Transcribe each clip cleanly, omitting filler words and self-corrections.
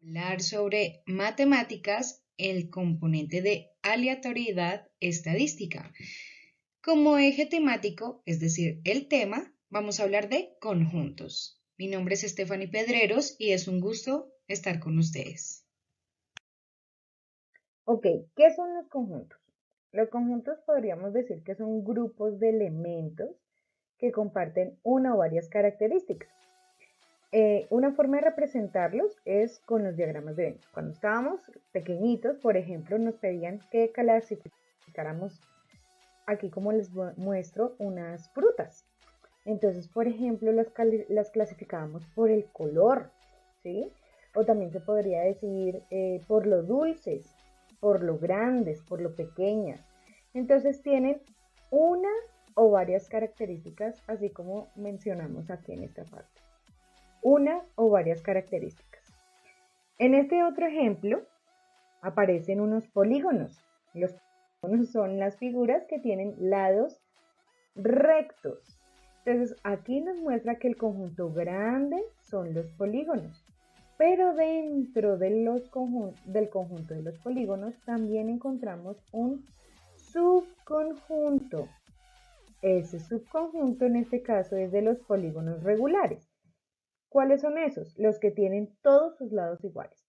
Hablar sobre matemáticas, el componente de aleatoriedad estadística. Como eje temático, es decir, el tema, vamos a hablar de conjuntos. Mi nombre es Stephanie Pedreros y es un gusto estar con ustedes. Ok, ¿qué son los conjuntos? Los conjuntos podríamos decir que son grupos de elementos que comparten una o varias características. Una forma de representarlos es con los diagramas de Venn. Cuando estábamos pequeñitos, por ejemplo, nos pedían que clasificáramos, aquí como les muestro, unas frutas. Entonces, por ejemplo, las clasificábamos por el color, ¿sí? O también se podría decir por lo dulces, por lo grandes, por lo pequeñas. Entonces tienen una o varias características, así como mencionamos aquí en esta parte. Una o varias características. En este otro ejemplo aparecen unos polígonos. Los polígonos son las figuras que tienen lados rectos. Entonces aquí nos muestra que el conjunto grande son los polígonos, pero dentro de del conjunto de los polígonos también encontramos un subconjunto. Ese subconjunto en este caso es de los polígonos regulares. ¿Cuáles son esos? Los que tienen todos sus lados iguales.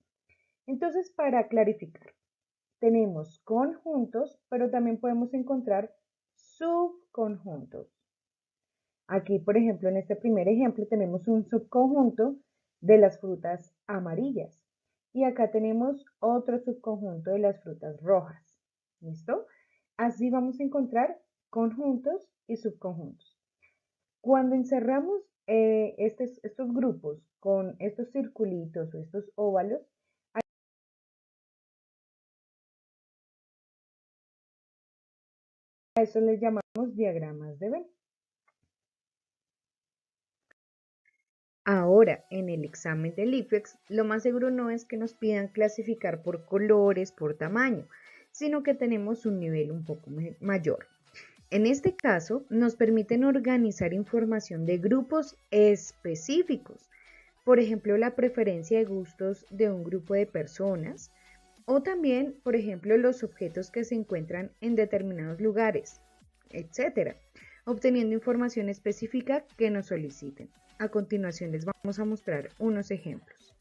Entonces, para clarificar, tenemos conjuntos, pero también podemos encontrar subconjuntos. Aquí, por ejemplo, en este primer ejemplo tenemos un subconjunto de las frutas amarillas y acá tenemos otro subconjunto de las frutas rojas. ¿Listo? Así vamos a encontrar conjuntos y subconjuntos. Cuando encerramos estos grupos con estos circulitos o estos óvalos, a eso les llamamos diagramas de Venn. Ahora, en el examen del IFEX, lo más seguro no es que nos pidan clasificar por colores, por tamaño, sino que tenemos un nivel un poco mayor. En este caso, nos permiten organizar información de grupos específicos, por ejemplo, la preferencia de gustos de un grupo de personas, o también, por ejemplo, los objetos que se encuentran en determinados lugares, etcétera, obteniendo información específica que nos soliciten. A continuación les vamos a mostrar unos ejemplos.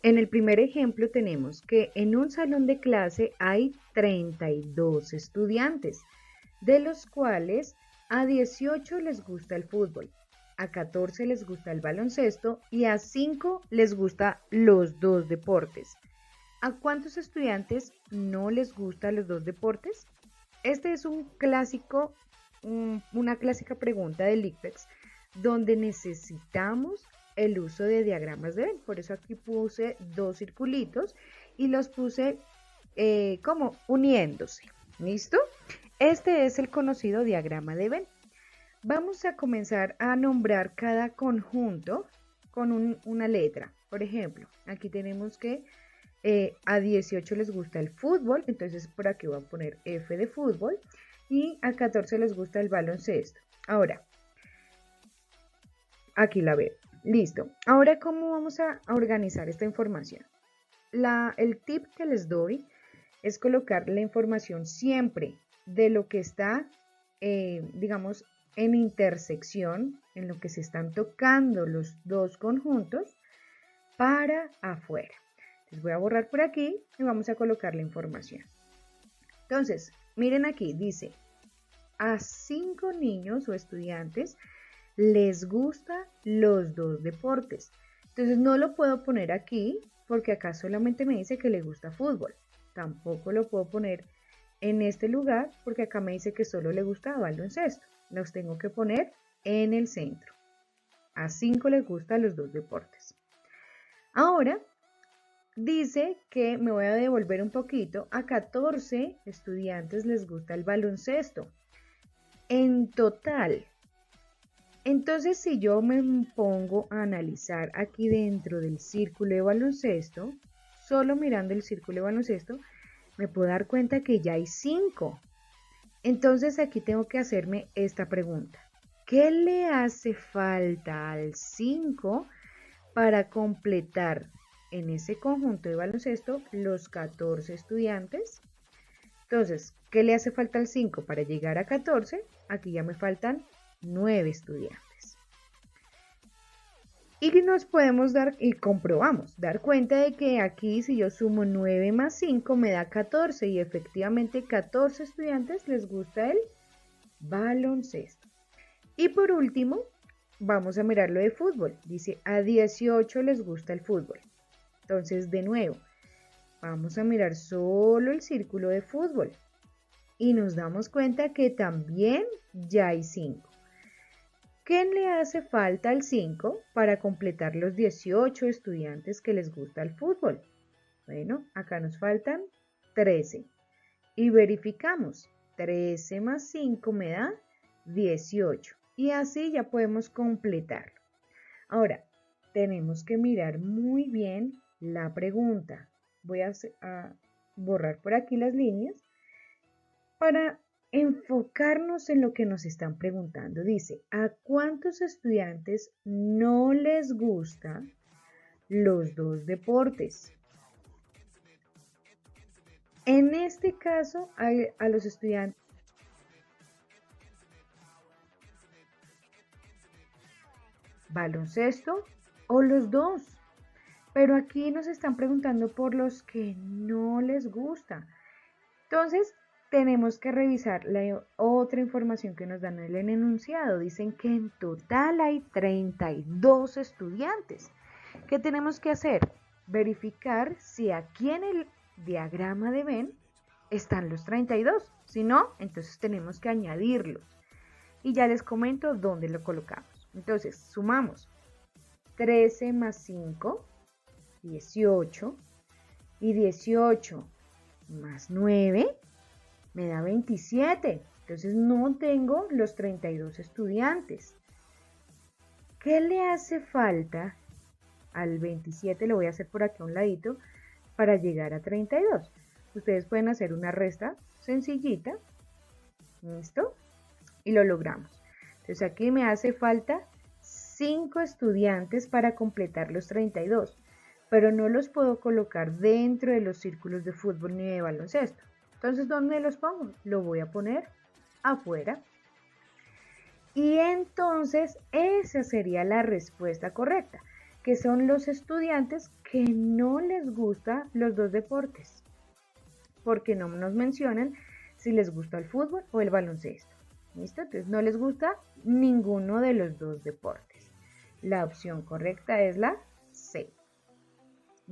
En el primer ejemplo tenemos que en un salón de clase hay 32 estudiantes, de los cuales a 18 les gusta el fútbol, a 14 les gusta el baloncesto y a 5 les gusta los dos deportes. ¿A cuántos estudiantes no les gustan los dos deportes? Este es una clásica pregunta del ICFEX donde necesitamos el uso de diagramas de Venn. Por eso aquí puse dos circulitos y los puse como uniéndose. ¿Listo? Este es el conocido diagrama de Venn. Vamos a comenzar a nombrar cada conjunto con una letra. Por ejemplo, aquí tenemos que a 18 les gusta el fútbol, entonces por aquí voy a poner F de fútbol, y a 14 les gusta el baloncesto. Ahora, aquí la veo. Listo. Ahora, ¿cómo vamos a organizar esta información? El tip que les doy es colocar la información siempre de lo que está, digamos, en intersección, en lo que se están tocando los dos conjuntos, para afuera. Les voy a borrar por aquí y vamos a colocar la información. Entonces, miren aquí, dice, a 5 niños o estudiantes les gustan los dos deportes. Entonces no lo puedo poner aquí porque acá solamente me dice que le gusta fútbol. Tampoco lo puedo poner en este lugar porque acá me dice que solo le gusta baloncesto. Los tengo que poner en el centro. A 5 les gustan los dos deportes. Ahora dice que me voy a devolver un poquito. A 14 estudiantes les gusta el baloncesto. En total. Entonces, si yo me pongo a analizar aquí dentro del círculo de baloncesto, solo mirando el círculo de baloncesto, me puedo dar cuenta que ya hay 5. Entonces, aquí tengo que hacerme esta pregunta. ¿Qué le hace falta al 5 para completar en ese conjunto de baloncesto los 14 estudiantes. Entonces, ¿qué le hace falta al 5 para llegar a 14? Aquí ya me faltan 9 estudiantes. Y nos podemos dar, y comprobamos, dar cuenta de que aquí si yo sumo 9 más 5 me da 14 y efectivamente 14 estudiantes les gusta el baloncesto. Y por último, vamos a mirar lo de fútbol. Dice, a 18 les gusta el fútbol. Entonces, de nuevo, vamos a mirar solo el círculo de fútbol. Y nos damos cuenta que también ya hay 5. ¿Qué le hace falta al 5 para completar los 18 estudiantes que les gusta el fútbol? Bueno, acá nos faltan 13. Y verificamos. 13 más 5 me da 18. Y así ya podemos completarlo. Ahora, tenemos que mirar muy bien la pregunta. Voy a borrar por aquí las líneas para enfocarnos en lo que nos están preguntando. Dice, ¿a cuántos estudiantes no les gustan los dos deportes? En este caso, a los estudiantes baloncesto o los dos. Pero aquí nos están preguntando por los que no les gusta. Entonces, tenemos que revisar la otra información que nos dan en el enunciado. Dicen que en total hay 32 estudiantes. ¿Qué tenemos que hacer? Verificar si aquí en el diagrama de Venn están los 32. Si no, entonces tenemos que añadirlos. Y ya les comento dónde lo colocamos. Entonces, sumamos 13 más 5, 18. Y 18 más 9 me da 27. Entonces no tengo los 32 estudiantes. ¿Qué le hace falta al 27? Lo voy a hacer por aquí a un ladito para llegar a 32. Ustedes pueden hacer una resta sencillita. ¿Listo? Y lo logramos. Entonces aquí me hace falta 5 estudiantes para completar los 32. Pero no los puedo colocar dentro de los círculos de fútbol ni de baloncesto. Entonces, ¿dónde los pongo? Lo voy a poner afuera. Y entonces, esa sería la respuesta correcta, que son los estudiantes que no les gustan los dos deportes, porque no nos mencionan si les gusta el fútbol o el baloncesto. ¿Listo? Entonces, no les gusta ninguno de los dos deportes. La opción correcta es la C.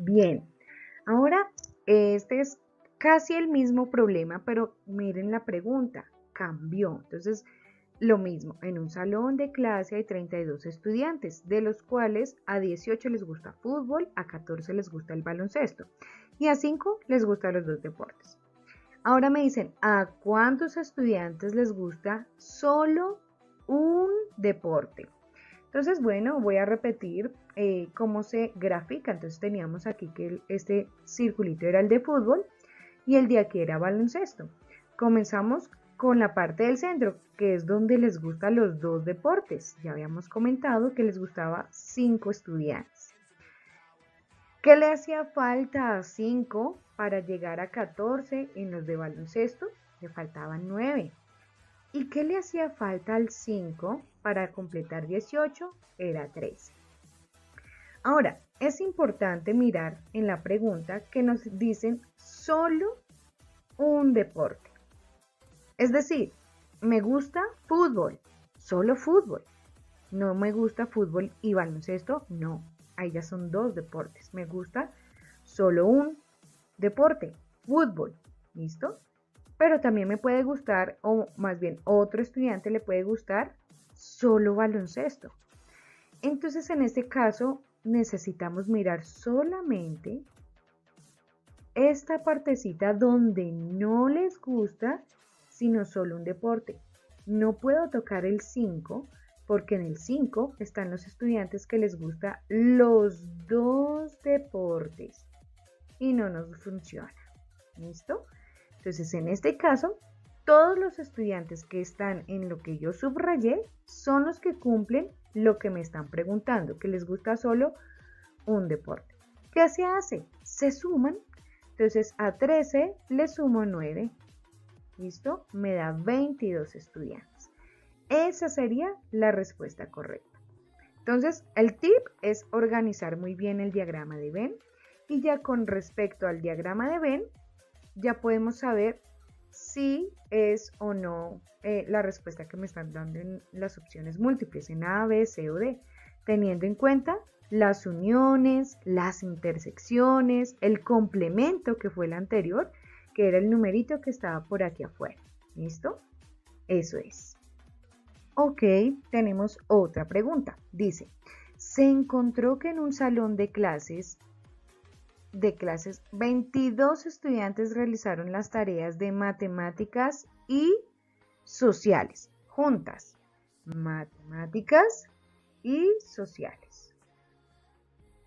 Bien, ahora este es casi el mismo problema, pero miren la pregunta, cambió. Entonces, lo mismo, en un salón de clase hay 32 estudiantes, de los cuales a 18 les gusta fútbol, a 14 les gusta el baloncesto y a 5 les gustan los dos deportes. Ahora me dicen, ¿a cuántos estudiantes les gusta solo un deporte? Entonces, bueno, voy a repetir cómo se grafica. Entonces teníamos aquí que este circulito era el de fútbol y el de aquí era baloncesto. Comenzamos con la parte del centro, que es donde les gustan los dos deportes. Ya habíamos comentado que les gustaba 5 estudiantes. ¿Qué le hacía falta a 5 para llegar a 14 en los de baloncesto? Le faltaban 9. ¿Y qué le hacía falta al 5 para completar 18? Era 13. Ahora, es importante mirar en la pregunta que nos dicen solo un deporte. Es decir, me gusta fútbol, solo fútbol. No me gusta fútbol y baloncesto, no. Ahí ya son 2 deportes. Me gusta solo un deporte, fútbol. ¿Listo? Pero también me puede gustar, o más bien otro estudiante le puede gustar solo baloncesto. Entonces, en este caso, necesitamos mirar solamente esta partecita donde no les gusta, sino solo un deporte. No puedo tocar el 5 porque en el 5 están los estudiantes que les gusta los dos deportes y no nos funciona. ¿Listo? Entonces, en este caso, todos los estudiantes que están en lo que yo subrayé son los que cumplen lo que me están preguntando, que les gusta solo un deporte. ¿Qué se hace? Se suman. Entonces a 13 le sumo 9. ¿Listo? Me da 22 estudiantes. Esa sería la respuesta correcta. Entonces, el tip es organizar muy bien el diagrama de Venn. Y ya con respecto al diagrama de Venn, ya podemos saber si es o no la respuesta que me están dando en las opciones múltiples, en A, B, C o D, teniendo en cuenta las uniones, las intersecciones, el complemento que fue el anterior, que era el numerito que estaba por aquí afuera. ¿Listo? Eso es. Ok, tenemos otra pregunta. Dice, se encontró que en un salón de clases 22 estudiantes realizaron las tareas de matemáticas y sociales, juntas. Matemáticas y sociales,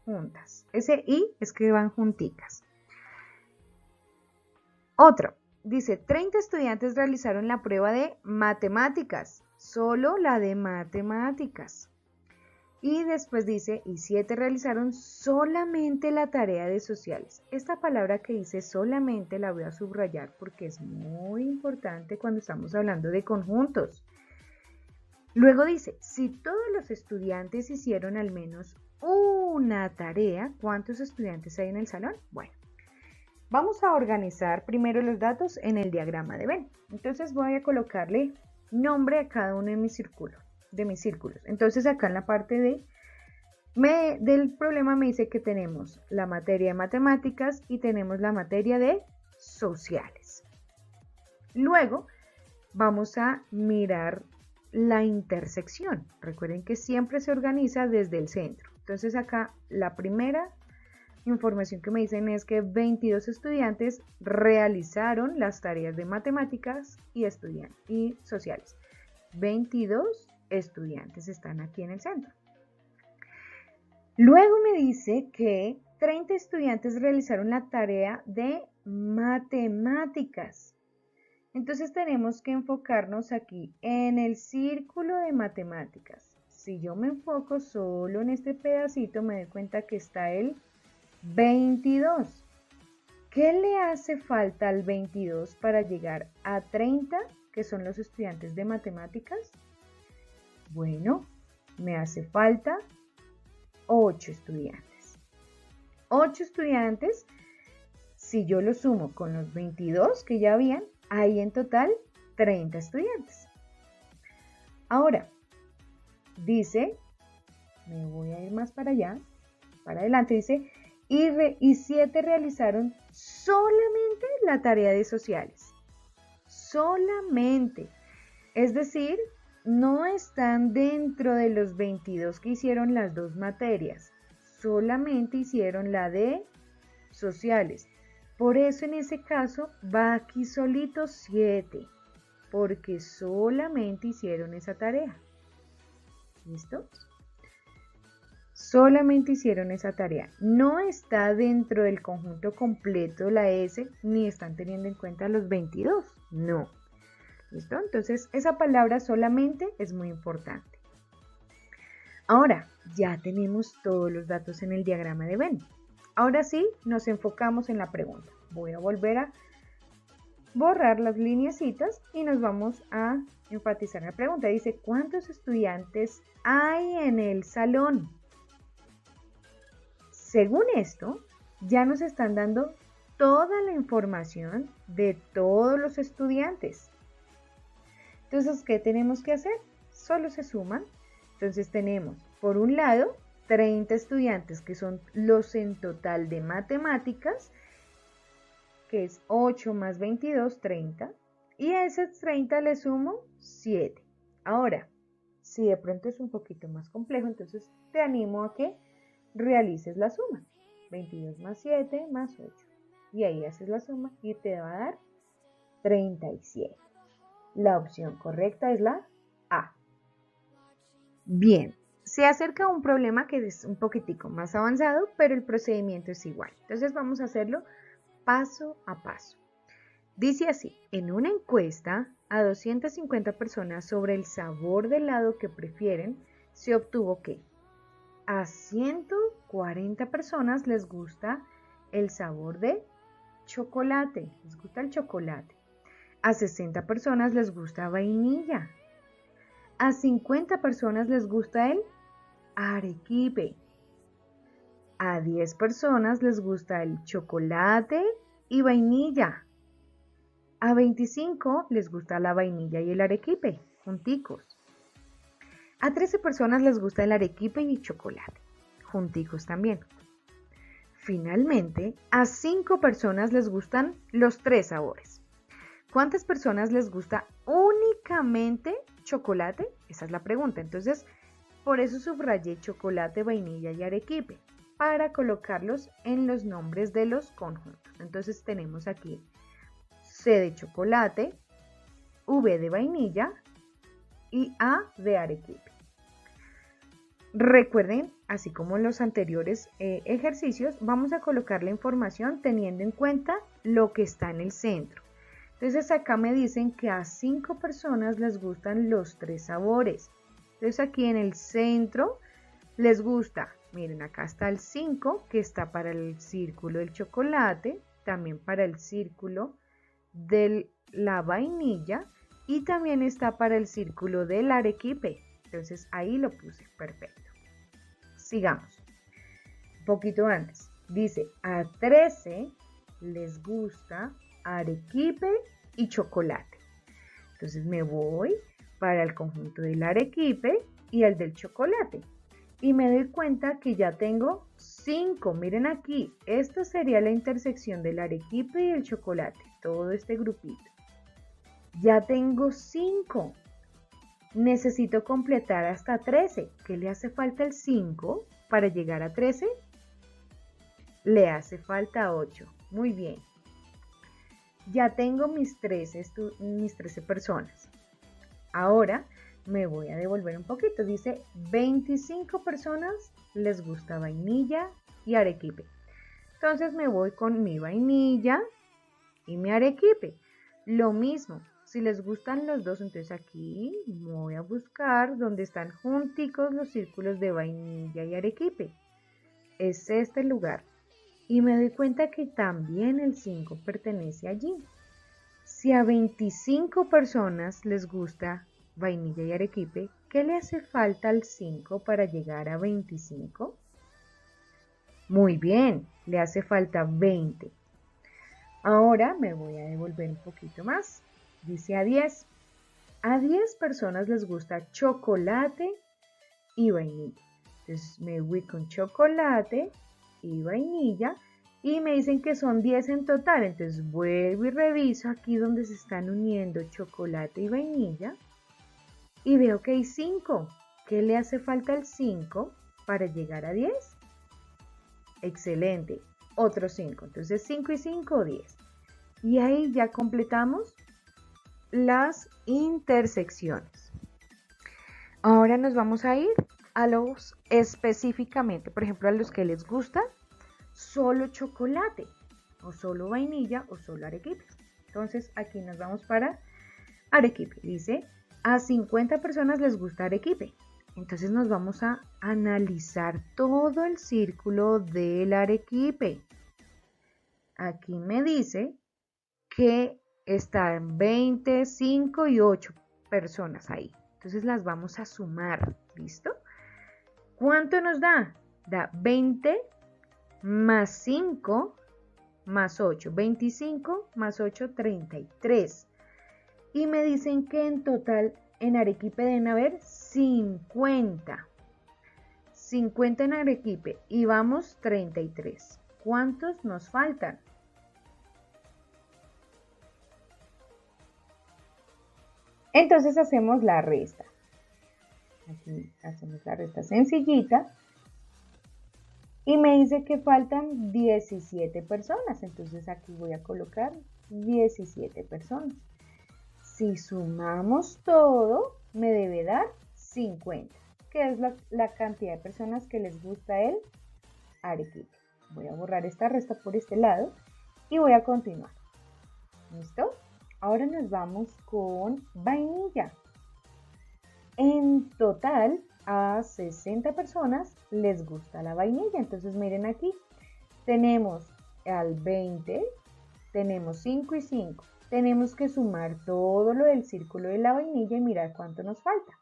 juntas. Ese y es que van junticas. Otro, dice, 30 estudiantes realizaron la prueba de matemáticas, solo la de matemáticas. Y después dice, y 7 realizaron solamente la tarea de sociales. Esta palabra que dice solamente la voy a subrayar porque es muy importante cuando estamos hablando de conjuntos. Luego dice, si todos los estudiantes hicieron al menos una tarea, ¿cuántos estudiantes hay en el salón? Bueno, vamos a organizar primero los datos en el diagrama de Venn. Entonces voy a colocarle nombre a cada uno de mis círculos. Entonces acá en la parte del problema me dice que tenemos la materia de matemáticas y tenemos la materia de sociales. Luego vamos a mirar la intersección. Recuerden que siempre se organiza desde el centro. Entonces acá la primera información que me dicen es que 22 estudiantes realizaron las tareas de matemáticas y sociales. 22 estudiantes están aquí en el centro. Luego me dice que 30 estudiantes realizaron la tarea de matemáticas. Entonces tenemos que enfocarnos aquí en el círculo de matemáticas. Si yo me enfoco solo en este pedacito, me doy cuenta que está el 22. ¿Qué le hace falta al 22 para llegar a 30, que son los estudiantes de matemáticas? Bueno, me hace falta 8 estudiantes. 8 estudiantes, si yo lo sumo con los 22 que ya habían, hay en total 30 estudiantes. Ahora, dice, me voy a ir más para allá, para adelante, dice, y 7 realizaron solamente la tarea de sociales. Solamente. Es decir, no están dentro de los 22 que hicieron las dos materias. Solamente hicieron la de sociales. Por eso en ese caso va aquí solito 7. Porque solamente hicieron esa tarea. ¿Listo? Solamente hicieron esa tarea. No está dentro del conjunto completo la S, ni están teniendo en cuenta los 22. No. ¿Listo? Entonces, esa palabra solamente es muy importante. Ahora, ya tenemos todos los datos en el diagrama de Venn. Ahora sí, nos enfocamos en la pregunta. Voy a volver a borrar las lineecitas y nos vamos a enfatizar la pregunta. Dice, ¿cuántos estudiantes hay en el salón? Según esto, ya nos están dando toda la información de todos los estudiantes. Entonces, ¿qué tenemos que hacer? Solo se suman. Entonces tenemos, por un lado, 30 estudiantes que son los en total de matemáticas, que es 8 más 22, 30. Y a esos 30 le sumo 7. Ahora, si de pronto es un poquito más complejo, entonces te animo a que realices la suma. 22 más 7 más 8. Y ahí haces la suma y te va a dar 37. La opción correcta es la A. Bien, se acerca un problema que es un poquitico más avanzado, pero el procedimiento es igual. Entonces vamos a hacerlo paso a paso. Dice así, en una encuesta a 250 personas sobre el sabor de helado que prefieren, se obtuvo que a 140 40 personas les gusta el sabor de chocolate, les gusta el chocolate. A 60 personas les gusta vainilla. A 50 personas les gusta el arequipe. A 10 personas les gusta el chocolate y vainilla. A 25 les gusta la vainilla y el arequipe, junticos. A 13 personas les gusta el arequipe y chocolate, junticos también. Finalmente, a 5 personas les gustan los 3 sabores. ¿Cuántas personas les gusta únicamente chocolate? Esa es la pregunta. Entonces, por eso subrayé chocolate, vainilla y arequipe, para colocarlos en los nombres de los conjuntos. Entonces tenemos aquí C de chocolate, V de vainilla y A de arequipe. Recuerden, así como en los anteriores ejercicios, vamos a colocar la información teniendo en cuenta lo que está en el centro. Entonces acá me dicen que a 5 personas les gustan los 3 sabores. Entonces aquí en el centro les gusta, miren, acá está el 5 que está para el círculo del chocolate, también para el círculo de la vainilla y también está para el círculo del arequipe. Entonces ahí lo puse, perfecto. Sigamos. Un poquito antes. Dice, a 13 les gusta arequipe y chocolate. Entonces me voy para el conjunto del arequipe y el del chocolate. Y me doy cuenta que ya tengo 5. Miren aquí, esta sería la intersección del arequipe y el chocolate, todo este grupito. Ya tengo 5. Necesito completar hasta 13. ¿Qué le hace falta el 5 para llegar a 13? Le hace falta 8. Muy bien. Ya tengo mis 13 personas. Ahora me voy a devolver un poquito. Dice 25 personas les gusta vainilla y arequipe. Entonces me voy con mi vainilla y mi arequipe. Lo mismo, si les gustan los dos, entonces aquí voy a buscar donde están junticos los círculos de vainilla y arequipe. Es este el lugar. Y me doy cuenta que también el 5 pertenece allí. Si a 25 personas les gusta vainilla y arequipe, ¿qué le hace falta al 5 para llegar a 25? Muy bien, le hace falta 20. Ahora me voy a devolver un poquito más. Dice a 10. A 10 personas les gusta chocolate y vainilla. Entonces me voy con chocolate y vainilla y me dicen que son 10 en total. Entonces vuelvo y reviso aquí donde se están uniendo chocolate y vainilla y veo que hay 5. ¿Qué le hace falta al 5 para llegar a 10? Excelente, otros 5. Entonces 5 y 5, 10. Y ahí ya completamos las intersecciones. Ahora nos vamos a ir a los específicamente, por ejemplo, a los que les gusta solo chocolate, o solo vainilla, o solo arequipe. Entonces aquí nos vamos para arequipe. Dice, a 50 personas les gusta arequipe. Entonces nos vamos a analizar todo el círculo del arequipe. Aquí me dice que están 20, 5 y 8 personas ahí. Entonces las vamos a sumar, ¿listo? ¿Cuánto nos da? Da 20 más 5 más 8. 25 más 8, 33. Y me dicen que en total en arequipe deben haber 50. 50 en arequipe y vamos 33. ¿Cuántos nos faltan? Entonces hacemos la resta. Aquí hacemos la resta sencillita. Y me dice que faltan 17 personas. Entonces aquí voy a colocar 17 personas. Si sumamos todo, me debe dar 50, que es la cantidad de personas que les gusta el arequipe. Voy a borrar esta resta por este lado y voy a continuar. ¿Listo? Ahora nos vamos con vainilla. En total a 60 personas les gusta la vainilla. Entonces miren aquí, tenemos al 20, tenemos 5 y 5. Tenemos que sumar todo lo del círculo de la vainilla y mirar cuánto nos falta.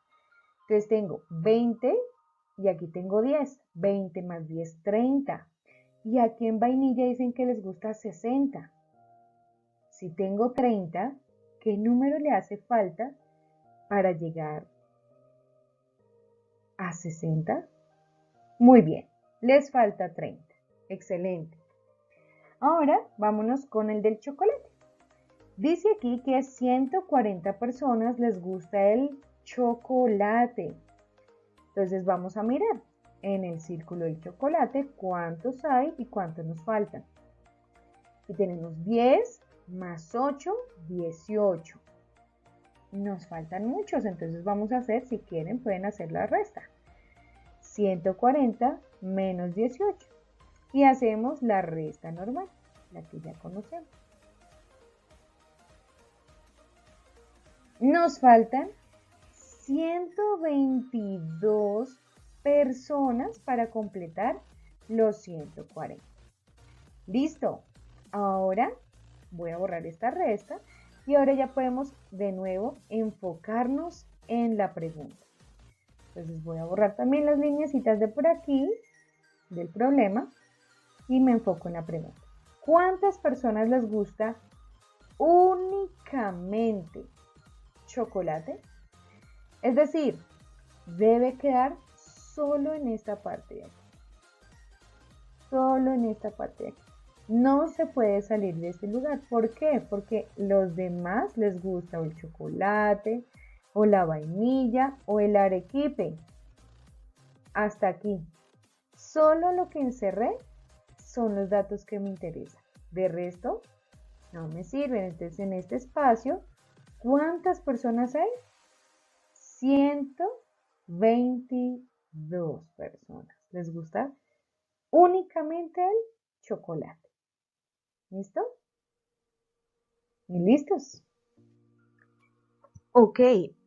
Entonces tengo 20 y aquí tengo 10. 20 más 10, 30. Y aquí en vainilla dicen que les gusta 60. Si tengo 30, ¿qué número le hace falta para llegar a 60? Muy bien, les falta 30. Excelente. Ahora vámonos con el del chocolate. Dice aquí que a 140 personas les gusta el chocolate. Entonces vamos a mirar en el círculo del chocolate cuántos hay y cuántos nos faltan. Y tenemos 10 más 8, 18. Nos faltan muchos, entonces vamos a hacer, si quieren, pueden hacer la resta. 140 menos 18. Y hacemos la resta normal, la que ya conocemos. Nos faltan 122 personas para completar los 140. Listo. Ahora voy a borrar esta resta y ahora ya podemos de nuevo enfocarnos en la pregunta. Entonces voy a borrar también las lineecitas de por aquí del problema y me enfoco en la pregunta. ¿Cuántas personas les gusta únicamente chocolate? Es decir, debe quedar solo en esta parte de aquí. Solo en esta parte de aquí. No se puede salir de este lugar. ¿Por qué? Porque los demás les gusta o el chocolate, o la vainilla, o el arequipe. Hasta aquí. Solo lo que encerré son los datos que me interesan. De resto, no me sirven. Entonces, en este espacio, ¿cuántas personas hay? 122 personas. ¿Les gusta únicamente el chocolate? ¿Listo? ¿Y listos? Ok,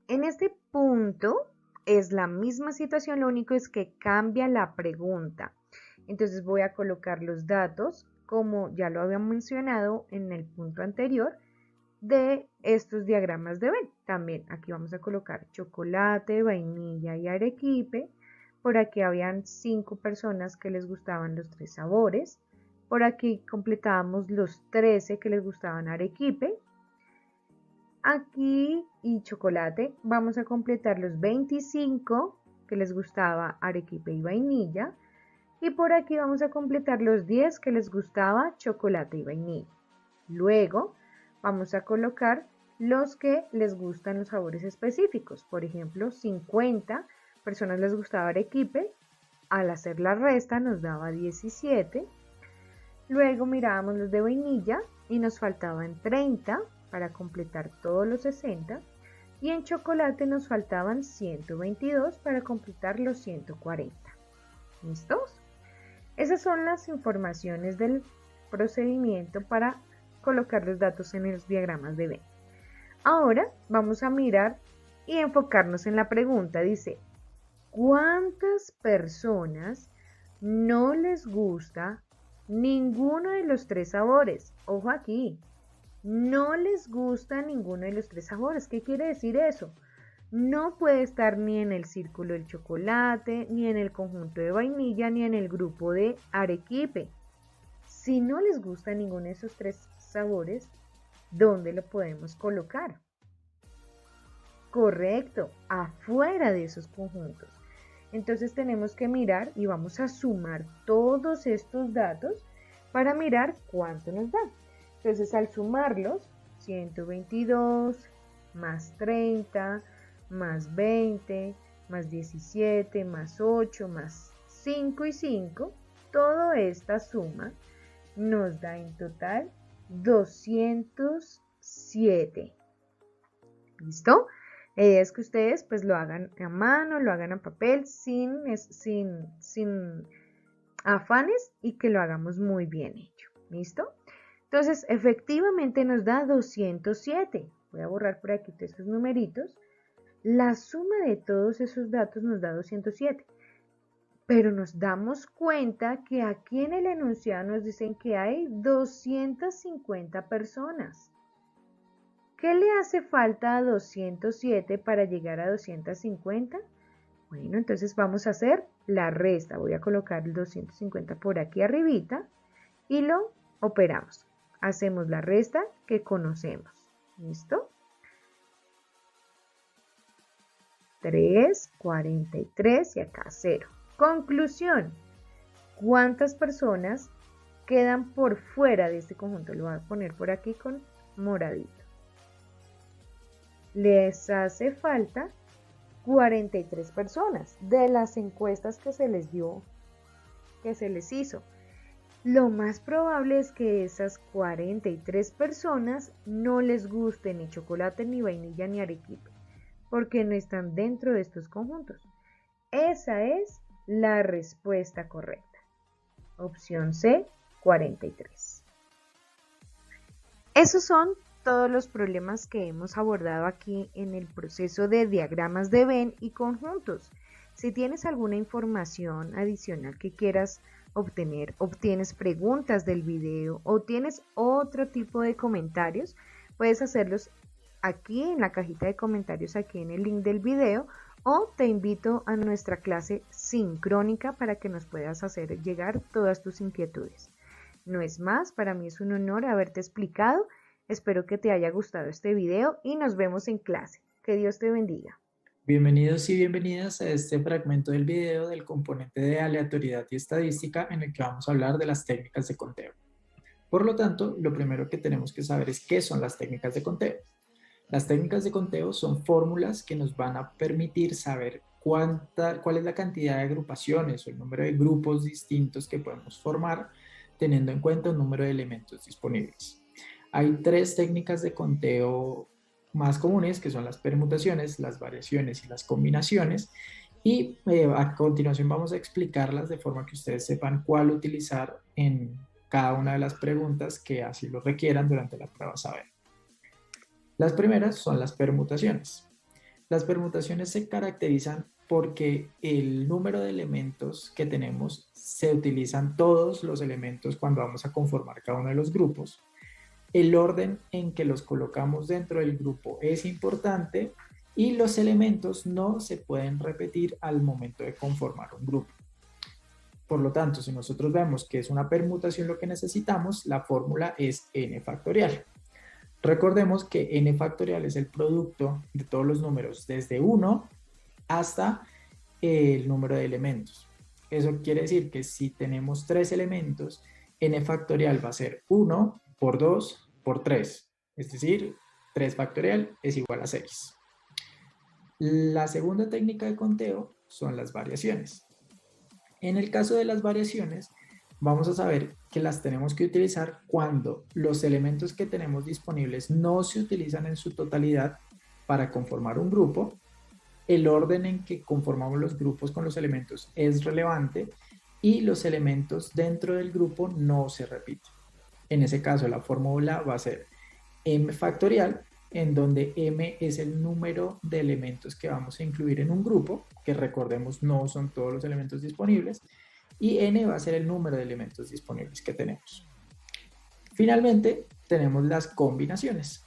en este punto es la misma situación, lo único es que cambia la pregunta. Entonces voy a colocar los datos, como ya lo había mencionado en el punto anterior, de estos diagramas de Venn. También aquí vamos a colocar chocolate, vainilla y arequipe. Por aquí habían 5 personas que les gustaban los 3 sabores. Por aquí completábamos los 13 que les gustaban arequipe. Aquí y chocolate vamos a completar los 25 que les gustaba arequipe y vainilla. Y por aquí vamos a completar los 10 que les gustaba chocolate y vainilla. Luego vamos a colocar los que les gustan los sabores específicos. Por ejemplo, 50 personas les gustaba arequipe. Al hacer la resta nos daba 17. Luego mirábamos los de vainilla y nos faltaban 30 para completar todos los 60. Y en chocolate nos faltaban 122 para completar los 140. ¿Listos? Esas son las informaciones del procedimiento para colocar los datos en los diagramas de Venn. Ahora vamos a mirar y enfocarnos en la pregunta. Dice, ¿cuántas personas no les gusta ninguno de los 3 sabores? Ojo aquí, no les gusta ninguno de los 3 sabores. ¿Qué quiere decir eso? No puede estar ni en el círculo del chocolate, ni en el conjunto de vainilla, ni en el grupo de arequipe. Si no les gusta ninguno de esos 3 sabores, ¿dónde lo podemos colocar? Correcto, afuera de esos conjuntos. Entonces tenemos que mirar y vamos a sumar todos estos datos para mirar cuánto nos da. Entonces al sumarlos, 122 más 30 más 20 más 17 más 8 más 5 y 5, toda esta suma nos da en total 207. ¿Listo? La idea es que ustedes pues lo hagan a mano, lo hagan a papel, sin afanes y que lo hagamos muy bien hecho. ¿Listo? Entonces, efectivamente nos da 207. Voy a borrar por aquí todos estos numeritos. La suma de todos esos datos nos da 207. Pero nos damos cuenta que aquí en el enunciado nos dicen que hay 250 personas. ¿Qué le hace falta a 207 para llegar a 250? Bueno, entonces vamos a hacer la resta. Voy a colocar el 250 por aquí arribita y lo operamos. Hacemos la resta que conocemos. ¿Listo? 3, 43 y acá 0. Conclusión. ¿Cuántas personas quedan por fuera de este conjunto? Lo voy a poner por aquí con moradito. Les hace falta 43 personas de las encuestas que se les dio, que se les hizo. Lo más probable es que esas 43 personas no les guste ni chocolate, ni vainilla, ni arequipe, porque no están dentro de estos conjuntos. Esa es la respuesta correcta. Opción C, 43. Esos son todos los problemas que hemos abordado aquí en el proceso de diagramas de Venn y conjuntos. Si tienes alguna información adicional que quieras obtener, obtienes preguntas del video o tienes otro tipo de comentarios, puedes hacerlos aquí en la cajita de comentarios, aquí en el link del video, o te invito a nuestra clase sincrónica para que nos puedas hacer llegar todas tus inquietudes. No es más, para mí es un honor haberte explicado. Espero que te haya gustado este video y nos vemos en clase. Que Dios te bendiga. Bienvenidos y bienvenidas a este fragmento del video del componente de aleatoriedad y estadística en el que vamos a hablar de las técnicas de conteo. Por lo tanto, lo primero que tenemos que saber es qué son las técnicas de conteo. Las técnicas de conteo son fórmulas que nos van a permitir saber cuál es la cantidad de agrupaciones o el número de grupos distintos que podemos formar teniendo en cuenta un número de elementos disponibles. Hay tres técnicas de conteo más comunes, que son las permutaciones, las variaciones y las combinaciones, y a continuación vamos a explicarlas de forma que ustedes sepan cuál utilizar en cada una de las preguntas que así lo requieran durante la prueba saber. Las primeras son las permutaciones. Las permutaciones se caracterizan porque el número de elementos que tenemos se utilizan todos los elementos cuando vamos a conformar cada uno de los grupos. El orden en que los colocamos dentro del grupo es importante y los elementos no se pueden repetir al momento de conformar un grupo. Por lo tanto, si nosotros vemos que es una permutación lo que necesitamos, la fórmula es n factorial. Recordemos que n factorial es el producto de todos los números desde 1 hasta el número de elementos. Eso quiere decir que si tenemos 3 elementos, n factorial va a ser 1 por 2 por 3. Es decir, 3 factorial es igual a 6. La segunda técnica de conteo son las variaciones. En el caso de las variaciones, vamos a saber que las tenemos que utilizar cuando los elementos que tenemos disponibles no se utilizan en su totalidad para conformar un grupo, el orden en que conformamos los grupos con los elementos es relevante y los elementos dentro del grupo no se repiten. En ese caso, la fórmula va a ser m factorial, en donde m es el número de elementos que vamos a incluir en un grupo, que recordemos no son todos los elementos disponibles, y n va a ser el número de elementos disponibles que tenemos. Finalmente, tenemos las combinaciones.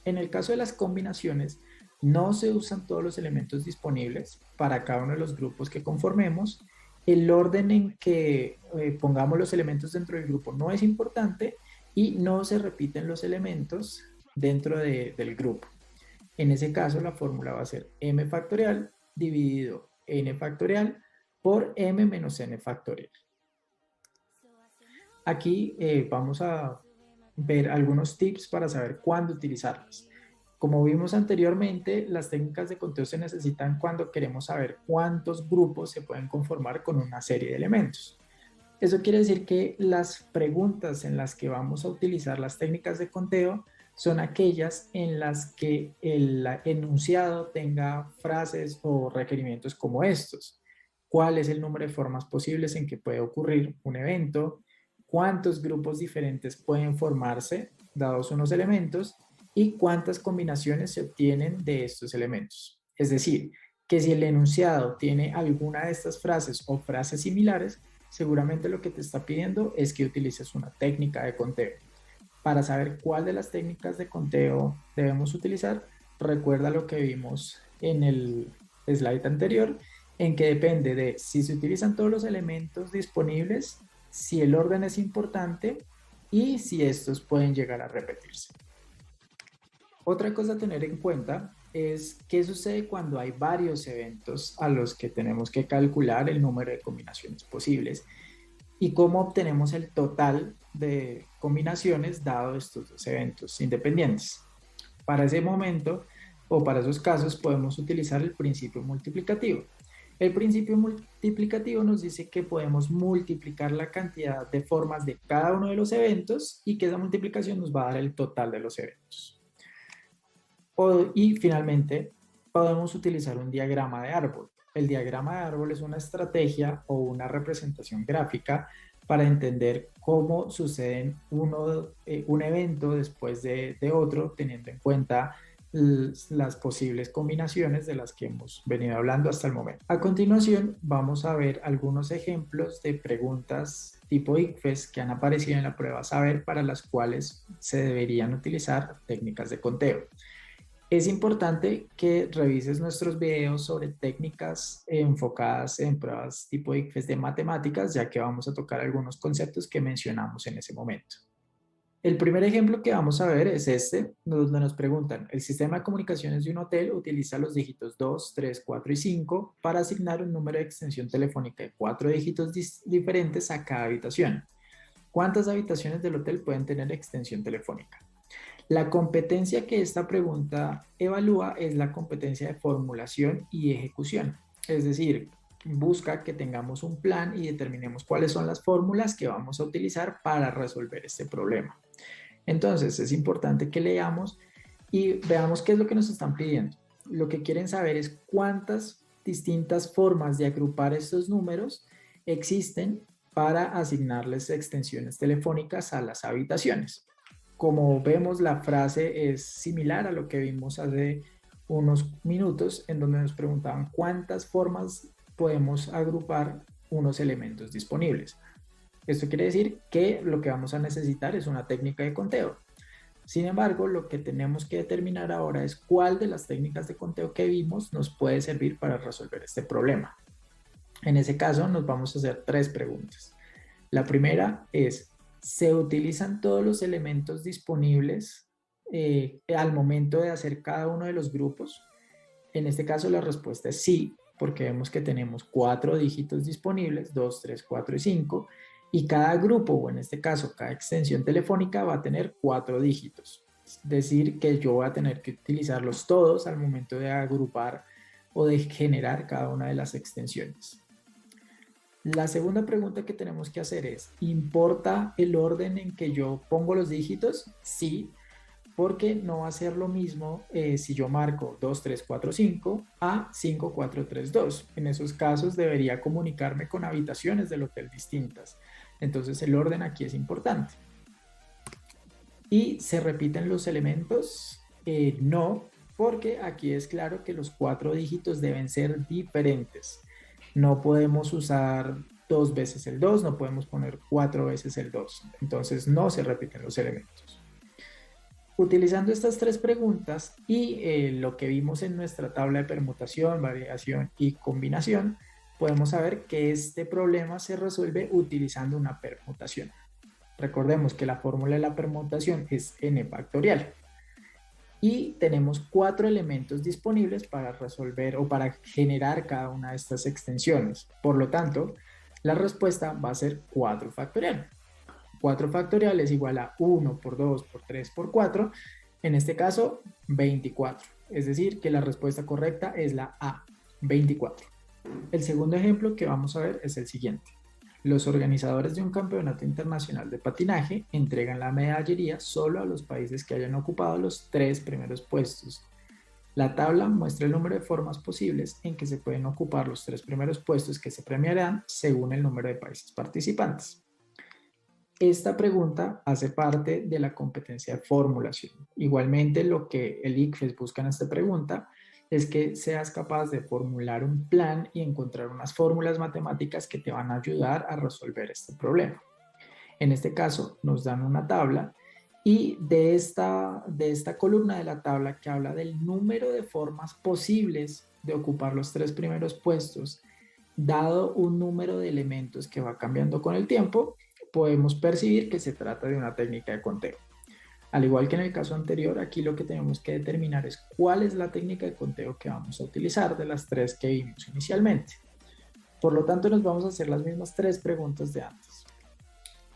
En el caso de las combinaciones, no se usan todos los elementos disponibles para cada uno de los grupos que conformemos. El orden en que pongamos los elementos dentro del grupo no es importante y no se repiten los elementos dentro del grupo. En ese caso, la fórmula va a ser m factorial dividido n factorial por m menos n factorial. Aquí vamos a ver algunos tips para saber cuándo utilizarlas. Como vimos anteriormente, las técnicas de conteo se necesitan cuando queremos saber cuántos grupos se pueden conformar con una serie de elementos. Eso quiere decir que las preguntas en las que vamos a utilizar las técnicas de conteo son aquellas en las que el enunciado tenga frases o requerimientos como estos. ¿Cuál es el número de formas posibles en que puede ocurrir un evento? ¿Cuántos grupos diferentes pueden formarse dados unos elementos? ¿Y cuántas combinaciones se obtienen de estos elementos? Es decir, que si el enunciado tiene alguna de estas frases o frases similares, seguramente lo que te está pidiendo es que utilices una técnica de conteo. Para saber cuál de las técnicas de conteo debemos utilizar, recuerda lo que vimos en el slide anterior, en que depende de si se utilizan todos los elementos disponibles, si el orden es importante y si estos pueden llegar a repetirse. Otra cosa a tener en cuenta es qué sucede cuando hay varios eventos a los que tenemos que calcular el número de combinaciones posibles y cómo obtenemos el total de combinaciones dado estos dos eventos independientes. Para ese momento o para esos casos podemos utilizar el principio multiplicativo. El principio multiplicativo nos dice que podemos multiplicar la cantidad de formas de cada uno de los eventos y que esa multiplicación nos va a dar el total de los eventos. Y finalmente, podemos utilizar un diagrama de árbol. El diagrama de árbol es una estrategia o una representación gráfica para entender cómo suceden un evento después de otro, teniendo en cuenta las posibles combinaciones de las que hemos venido hablando hasta el momento. A continuación, vamos a ver algunos ejemplos de preguntas tipo ICFES que han aparecido en la prueba Saber para las cuales se deberían utilizar técnicas de conteo. Es importante que revises nuestros videos sobre técnicas enfocadas en pruebas tipo ICFES de matemáticas, ya que vamos a tocar algunos conceptos que mencionamos en ese momento. El primer ejemplo que vamos a ver es este, donde nos preguntan, el sistema de comunicaciones de un hotel utiliza los dígitos 2, 3, 4 y 5 para asignar un número de extensión telefónica de 4 dígitos diferentes a cada habitación. ¿Cuántas habitaciones del hotel pueden tener extensión telefónica? La competencia que esta pregunta evalúa es la competencia de formulación y ejecución. Es decir, busca que tengamos un plan y determinemos cuáles son las fórmulas que vamos a utilizar para resolver este problema. Entonces, es importante que leamos y veamos qué es lo que nos están pidiendo. Lo que quieren saber es cuántas distintas formas de agrupar estos números existen para asignarles extensiones telefónicas a las habitaciones. Como vemos, la frase es similar a lo que vimos hace unos minutos, en donde nos preguntaban cuántas formas podemos agrupar unos elementos disponibles. Esto quiere decir que lo que vamos a necesitar es una técnica de conteo. Sin embargo, lo que tenemos que determinar ahora es cuál de las técnicas de conteo que vimos nos puede servir para resolver este problema. En ese caso, nos vamos a hacer 3 preguntas. La primera es, ¿se utilizan todos los elementos disponibles al momento de hacer cada uno de los grupos? En este caso la respuesta es sí, porque vemos que tenemos 4 dígitos disponibles, 2, 3, 4 y 5, y cada grupo, o en este caso cada extensión telefónica va a tener 4 dígitos. Es decir, que yo voy a tener que utilizarlos todos al momento de agrupar o de generar cada una de las extensiones. La segunda pregunta que tenemos que hacer es, ¿importa el orden en que yo pongo los dígitos? Sí, porque no va a ser lo mismo si yo marco 2, 3, 4, 5 a 5, 4, 3, 2. En esos casos debería comunicarme con habitaciones del hotel distintas. Entonces el orden aquí es importante. ¿Y se repiten los elementos? No, porque aquí es claro que los 4 dígitos deben ser diferentes. No podemos usar 2 veces el 2, no podemos poner 4 veces el 2. Entonces no se repiten los elementos. Utilizando estas 3 preguntas y lo que vimos en nuestra tabla de permutación, variación y combinación, podemos saber que este problema se resuelve utilizando una permutación. Recordemos que la fórmula de la permutación es n factorial. Y tenemos 4 elementos disponibles para resolver o para generar cada una de estas extensiones. Por lo tanto, la respuesta va a ser 4 factorial. 4 factorial es igual a 1 por 2 por 3 por 4, en este caso 24. Es decir, que la respuesta correcta es la A, 24. El segundo ejemplo que vamos a ver es el siguiente. Los organizadores de un campeonato internacional de patinaje entregan la medallería solo a los países que hayan ocupado los 3 primeros puestos. La tabla muestra el número de formas posibles en que se pueden ocupar los 3 primeros puestos que se premiarán según el número de países participantes. Esta pregunta hace parte de la competencia de formulación. Igualmente, lo que el ICFES busca en esta pregunta es que seas capaz de formular un plan y encontrar unas fórmulas matemáticas que te van a ayudar a resolver este problema. En este caso, nos dan una tabla y de esta columna de la tabla que habla del número de formas posibles de ocupar los 3 primeros puestos, dado un número de elementos que va cambiando con el tiempo, podemos percibir que se trata de una técnica de conteo. Al igual que en el caso anterior, aquí lo que tenemos que determinar es cuál es la técnica de conteo que vamos a utilizar de las 3 que vimos inicialmente. Por lo tanto, nos vamos a hacer las mismas 3 preguntas de antes.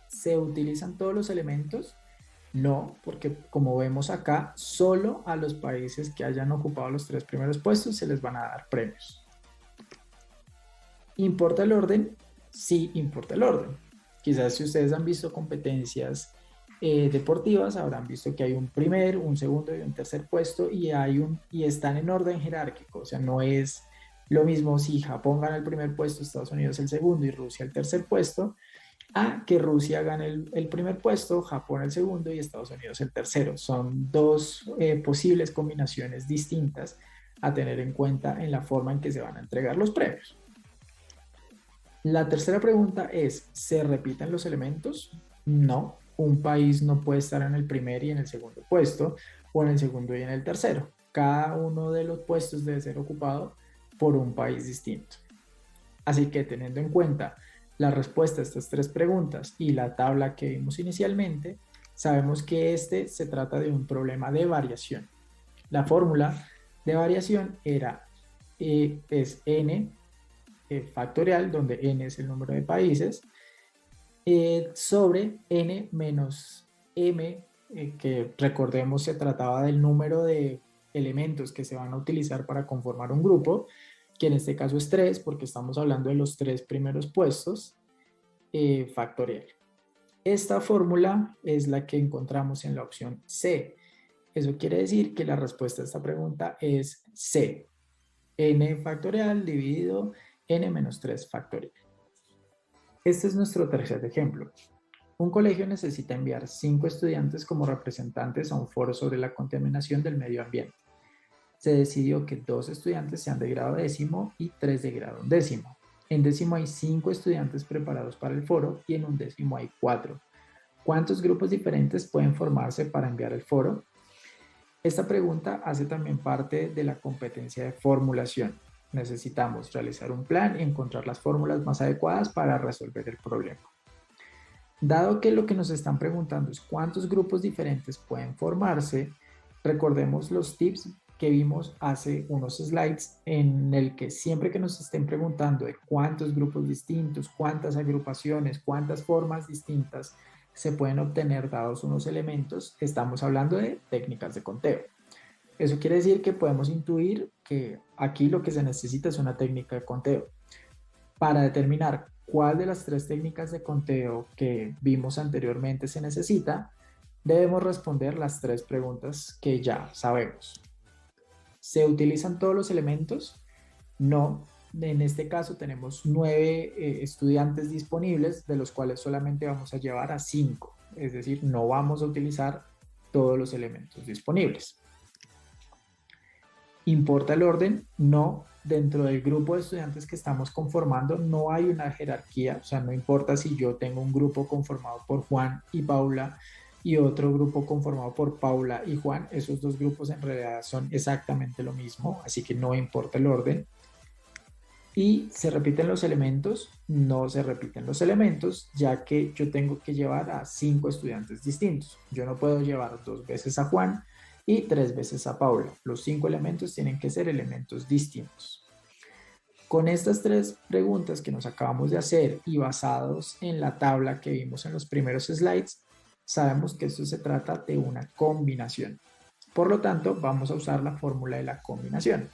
¿Se utilizan todos los elementos? No, porque como vemos acá, solo a los países que hayan ocupado los 3 primeros puestos se les van a dar premios. ¿Importa el orden? Sí, importa el orden. Quizás si ustedes han visto competencias deportivas, habrán visto que hay un primer, un segundo y un tercer puesto y están en orden jerárquico. O sea, no es lo mismo si Japón gana el primer puesto, Estados Unidos el segundo y Rusia el tercer puesto, a que Rusia gane el primer puesto, Japón el segundo y Estados Unidos el tercero. Son dos posibles combinaciones distintas a tener en cuenta en la forma en que se van a entregar los premios. La tercera pregunta es, ¿se repiten los elementos? No, un país no puede estar en el primer y en el segundo puesto, o en el segundo y en el tercero. Cada uno de los puestos debe ser ocupado por un país distinto. Así que teniendo en cuenta la respuesta a estas 3 preguntas y la tabla que vimos inicialmente, sabemos que se trata de un problema de variación. La fórmula de variación es n factorial, donde n es el número de países, sobre n menos m, que recordemos se trataba del número de elementos que se van a utilizar para conformar un grupo, que en este caso es 3, porque estamos hablando de los 3 primeros puestos, factorial. Esta fórmula es la que encontramos en la opción C. Eso quiere decir que la respuesta a esta pregunta es C. N factorial dividido n menos 3 factorial. Este es nuestro tercer ejemplo. Un colegio necesita enviar 5 estudiantes como representantes a un foro sobre la contaminación del medio ambiente. Se decidió que 2 estudiantes sean de grado décimo y 3 de grado undécimo. En décimo hay 5 estudiantes preparados para el foro y en undécimo hay 4. ¿Cuántos grupos diferentes pueden formarse para enviar el foro? Esta pregunta hace también parte de la competencia de formulación. Necesitamos realizar un plan y encontrar las fórmulas más adecuadas para resolver el problema. Dado que lo que nos están preguntando es cuántos grupos diferentes pueden formarse, recordemos los tips que vimos hace unos slides en el que siempre que nos estén preguntando de cuántos grupos distintos, cuántas agrupaciones, cuántas formas distintas se pueden obtener dados unos elementos, estamos hablando de técnicas de conteo. Eso quiere decir que podemos intuir que aquí lo que se necesita es una técnica de conteo. Para determinar cuál de las 3 técnicas de conteo que vimos anteriormente se necesita, debemos responder las 3 preguntas que ya sabemos. ¿Se utilizan todos los elementos? No. En este caso tenemos 9 estudiantes disponibles, de los cuales solamente vamos a llevar a 5. Es decir, no vamos a utilizar todos los elementos disponibles. ¿Importa el orden? No. Dentro del grupo de estudiantes que estamos conformando no hay una jerarquía, o sea, no importa si yo tengo un grupo conformado por Juan y Paula y otro grupo conformado por Paula y Juan, esos 2 grupos en realidad son exactamente lo mismo, así que no importa el orden. ¿Y se repiten los elementos? No se repiten los elementos, ya que yo tengo que llevar a 5 estudiantes distintos. Yo no puedo llevar 2 veces a Juan y 3 veces a Paula. Los 5 elementos tienen que ser elementos distintos. Con estas 3 preguntas que nos acabamos de hacer y basados en la tabla que vimos en los primeros slides, sabemos que esto se trata de una combinación. Por lo tanto, vamos a usar la fórmula de la combinación.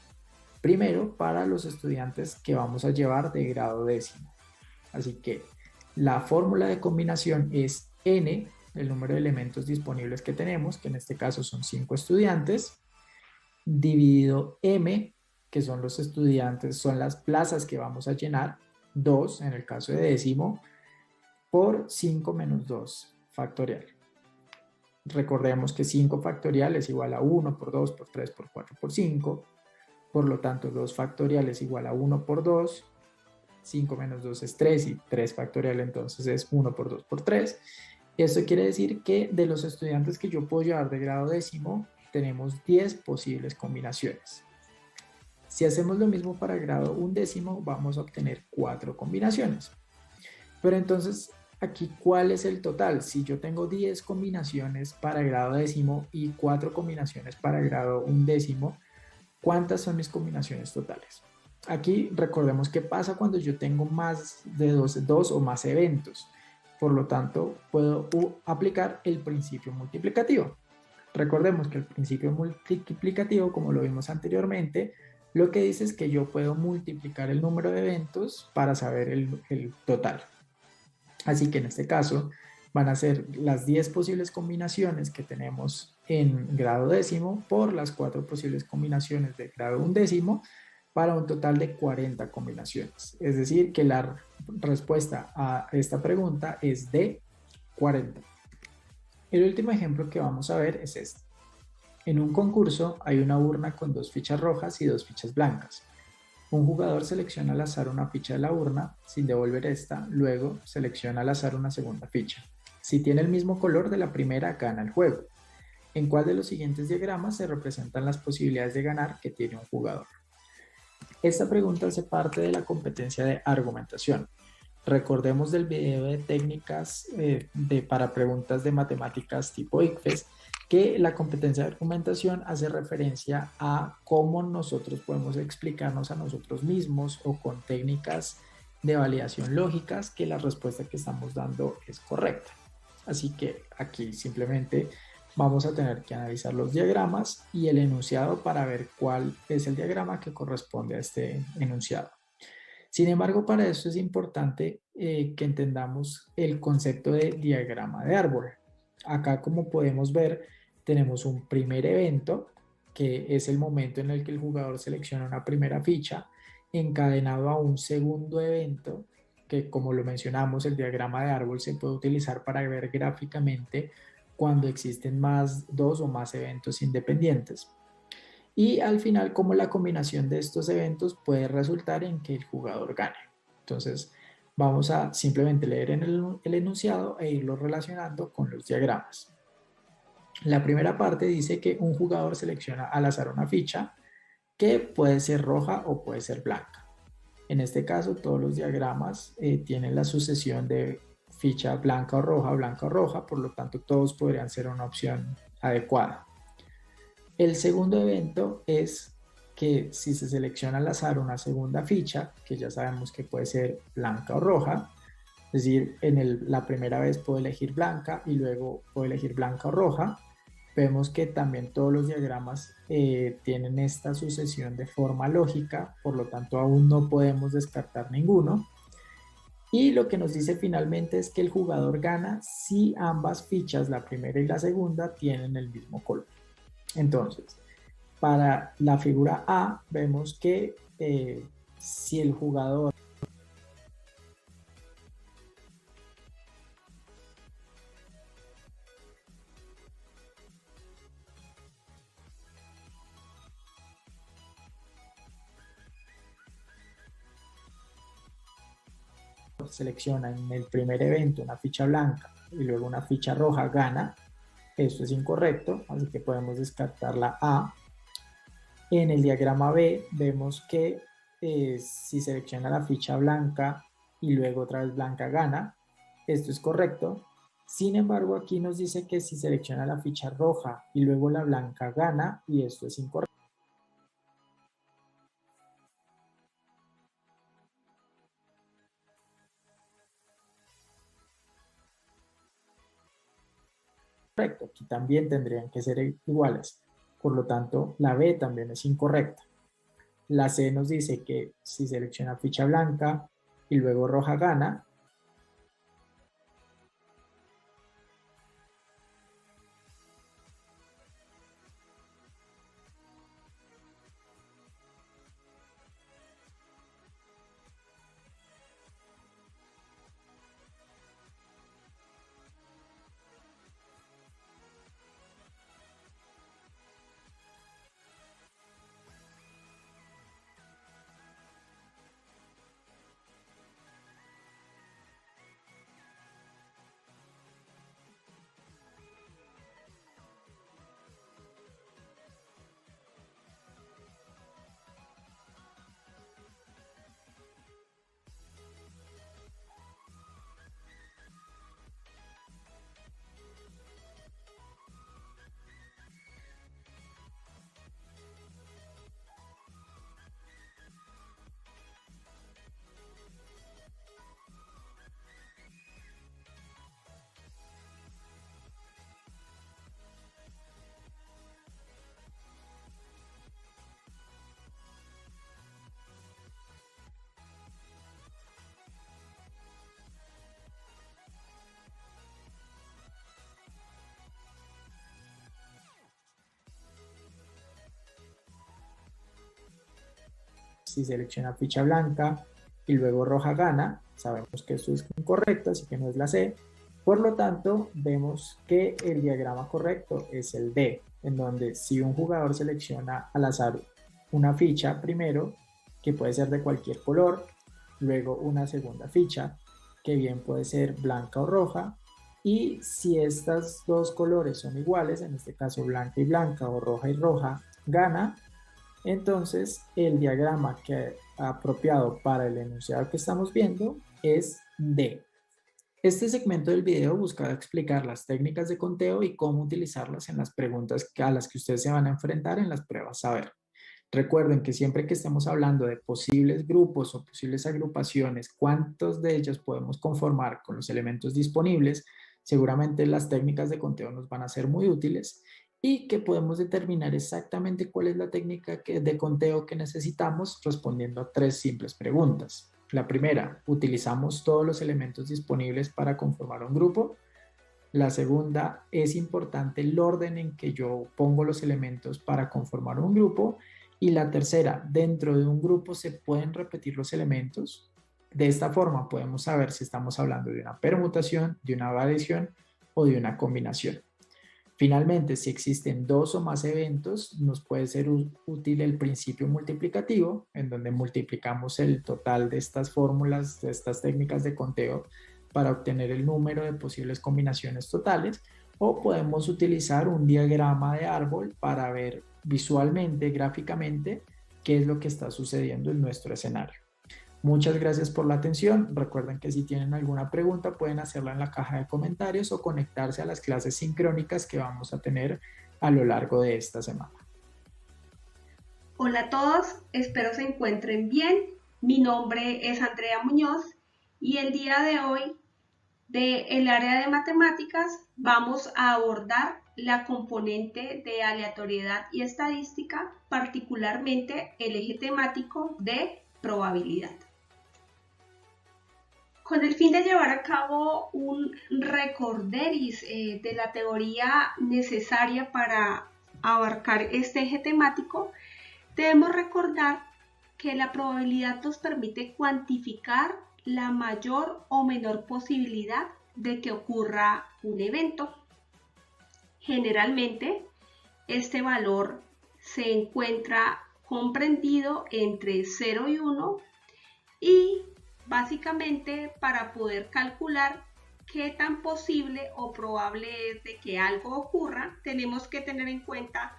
Primero, para los estudiantes que vamos a llevar de grado décimo. Así que la fórmula de combinación es n, el número de elementos disponibles que tenemos, que en este caso son 5 estudiantes, dividido m, que son los estudiantes, son las plazas que vamos a llenar, 2 en el caso de décimo, por 5 menos 2 factorial. Recordemos que 5 factorial es igual a 1 por 2 por 3 por 4 por 5. Por lo tanto, 2 factorial es igual a 1 por 2. 5 menos 2 es 3 y 3 factorial entonces es 1 por 2 por 3. Esto quiere decir que de los estudiantes que yo puedo llevar de grado décimo, tenemos 10 posibles combinaciones. Si hacemos lo mismo para grado undécimo, vamos a obtener 4 combinaciones. Pero entonces, aquí, ¿cuál es el total? Si yo tengo 10 combinaciones para grado décimo y 4 combinaciones para grado undécimo, ¿cuántas son mis combinaciones totales? Aquí recordemos qué pasa cuando yo tengo más de dos o más eventos. Por lo tanto, puedo aplicar el principio multiplicativo. Recordemos que el principio multiplicativo, como lo vimos anteriormente, lo que dice es que yo puedo multiplicar el número de eventos para saber el total. Así que en este caso van a ser las 10 posibles combinaciones que tenemos en grado décimo por las 4 posibles combinaciones de grado undécimo para un total de 40 combinaciones. Es decir, que la respuesta a esta pregunta es de 40. El último ejemplo que vamos a ver es este. En un concurso hay una urna con 2 fichas rojas y 2 fichas blancas. Un jugador selecciona al azar una ficha de la urna sin devolver esta, luego selecciona al azar una segunda ficha. Si tiene el mismo color de la primera, gana el juego. ¿En cuál de los siguientes diagramas se representan las posibilidades de ganar que tiene un jugador? Esta pregunta hace parte de la competencia de argumentación. Recordemos del video de técnicas para preguntas de matemáticas tipo ICFES que la competencia de argumentación hace referencia a cómo nosotros podemos explicarnos a nosotros mismos o con técnicas de validación lógicas que la respuesta que estamos dando es correcta. Así que aquí simplemente vamos a tener que analizar los diagramas y el enunciado para ver cuál es el diagrama que corresponde a este enunciado. Sin embargo, para eso es importante que entendamos el concepto de diagrama de árbol. Acá, como podemos ver, tenemos un primer evento, que es el momento en el que el jugador selecciona una primera ficha, encadenado a un segundo evento, que como lo mencionamos, el diagrama de árbol se puede utilizar para ver gráficamente cuando existen más, 2 o más eventos independientes. Y al final, cómo la combinación de estos eventos puede resultar en que el jugador gane. Entonces, vamos a simplemente leer en el enunciado e irlo relacionando con los diagramas. La primera parte dice que un jugador selecciona al azar una ficha que puede ser roja o puede ser blanca. En este caso, todos los diagramas tienen la sucesión de ficha blanca o roja, por lo tanto, todos podrían ser una opción adecuada. El segundo evento es que si se selecciona al azar una segunda ficha, que ya sabemos que puede ser blanca o roja, es decir, la primera vez puedo elegir blanca y luego puedo elegir blanca o roja, vemos que también todos los diagramas tienen esta sucesión de forma lógica, por lo tanto aún no podemos descartar ninguno. Y lo que nos dice finalmente es que el jugador gana si ambas fichas, la primera y la segunda, tienen el mismo color. Entonces, para la figura A vemos que si el jugador selecciona en el primer evento una ficha blanca y luego una ficha roja, gana. Esto es incorrecto, así que podemos descartar la A. En el diagrama B vemos que si selecciona la ficha blanca y luego otra vez blanca, gana. Esto es correcto. Sin embargo, aquí nos dice que si selecciona la ficha roja y luego la blanca, gana, y esto es incorrecto. Aquí también tendrían que ser iguales. Por lo tanto, la B también es incorrecta. La C nos dice que si selecciona ficha blanca y luego roja, gana. si selecciona ficha blanca y luego roja gana, sabemos que esto es incorrecto, así que no es la C. Por lo tanto, vemos que el diagrama correcto es el D, en donde si un jugador selecciona al azar una ficha primero, que puede ser de cualquier color, luego una segunda ficha, que bien puede ser blanca o roja, y si estos dos colores son iguales, en este caso blanca y blanca o roja y roja, gana. Entonces el diagrama que apropiado para el enunciado que estamos viendo es D. Este segmento del video busca explicar las técnicas de conteo y cómo utilizarlas en las preguntas a las que ustedes se van a enfrentar en las pruebas saber. Recuerden que siempre que estemos hablando de posibles grupos o posibles agrupaciones, cuántos de ellos podemos conformar con los elementos disponibles, seguramente las técnicas de conteo nos van a ser muy útiles y que podemos determinar exactamente cuál es la técnica de conteo que necesitamos respondiendo a 3 simples preguntas. La primera, ¿utilizamos todos los elementos disponibles para conformar un grupo? La segunda, ¿es importante el orden en que yo pongo los elementos para conformar un grupo? Y la tercera, ¿dentro de un grupo se pueden repetir los elementos? De esta forma podemos saber si estamos hablando de una permutación, de una variación o de una combinación. Finalmente, si existen 2 o más eventos, nos puede ser útil el principio multiplicativo, en donde multiplicamos el total de estas fórmulas, de estas técnicas de conteo, para obtener el número de posibles combinaciones totales, o podemos utilizar un diagrama de árbol para ver visualmente, gráficamente, qué es lo que está sucediendo en nuestro escenario. Muchas gracias por la atención. Recuerden que si tienen alguna pregunta pueden hacerla en la caja de comentarios o conectarse a las clases sincrónicas que vamos a tener a lo largo de esta semana. Hola a todos, espero se encuentren bien. Mi nombre es Andrea Muñoz y el día de hoy del área de matemáticas vamos a abordar la componente de aleatoriedad y estadística, particularmente el eje temático de probabilidad. Con el fin de llevar a cabo un recorderis de la teoría necesaria para abarcar este eje temático, debemos recordar que la probabilidad nos permite cuantificar la mayor o menor posibilidad de que ocurra un evento. Generalmente, este valor se encuentra comprendido entre 0 y 1 y básicamente para poder calcular qué tan posible o probable es de que algo ocurra, tenemos que tener en cuenta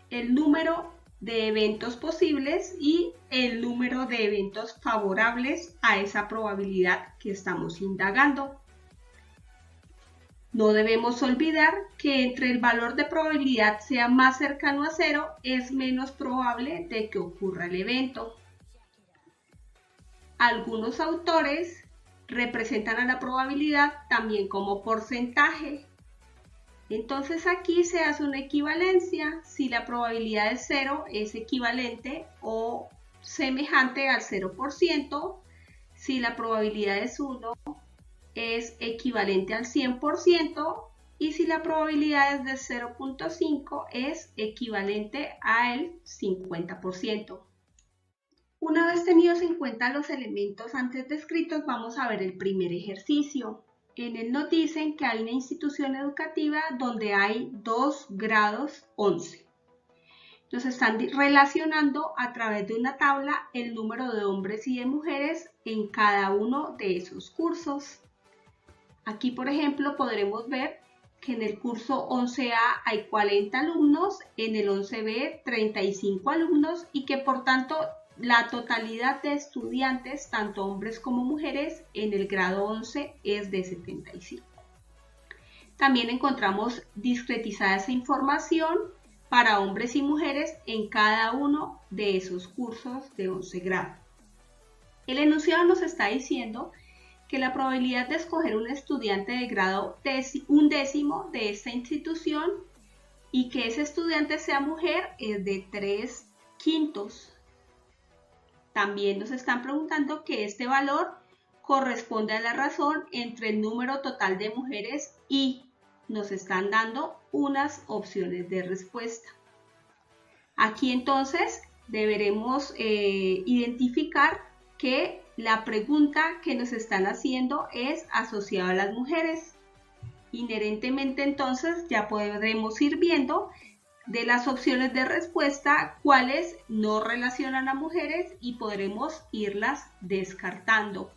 el número de eventos posibles y el número de eventos favorables a esa probabilidad que estamos indagando. No debemos olvidar que entre el valor de probabilidad sea más cercano a 0 es menos probable de que ocurra el evento. Algunos autores representan a la probabilidad también como porcentaje. Entonces aquí se hace una equivalencia si la probabilidad de 0 es equivalente o semejante al 0%, si la probabilidad es 1 es equivalente al 100% y si la probabilidad es de 0.5 es equivalente al 50%. Una vez tenidos en cuenta los elementos antes descritos, vamos a ver el primer ejercicio. En él nos dicen que hay una institución educativa donde hay 2 grados 11. Nos están relacionando a través de una tabla el número de hombres y de mujeres en cada uno de esos cursos. Aquí, por ejemplo, podremos ver que en el curso 11A hay 40 alumnos, en el 11B 35 alumnos y que por tanto la totalidad de estudiantes, tanto hombres como mujeres, en el grado 11 es de 75. También encontramos discretizada esa información para hombres y mujeres en cada uno de esos cursos de 11 grado. El enunciado nos está diciendo que la probabilidad de escoger un estudiante de grado 10 de esta institución y que ese estudiante sea mujer es de 3/5. También nos están preguntando que este valor corresponde a la razón entre el número total de mujeres y nos están dando unas opciones de respuesta. Aquí entonces deberemos identificar que la pregunta que nos están haciendo es asociada a las mujeres. Inherentemente entonces ya podremos ir viendo de las opciones de respuesta cuáles no relacionan a mujeres y podremos irlas descartando.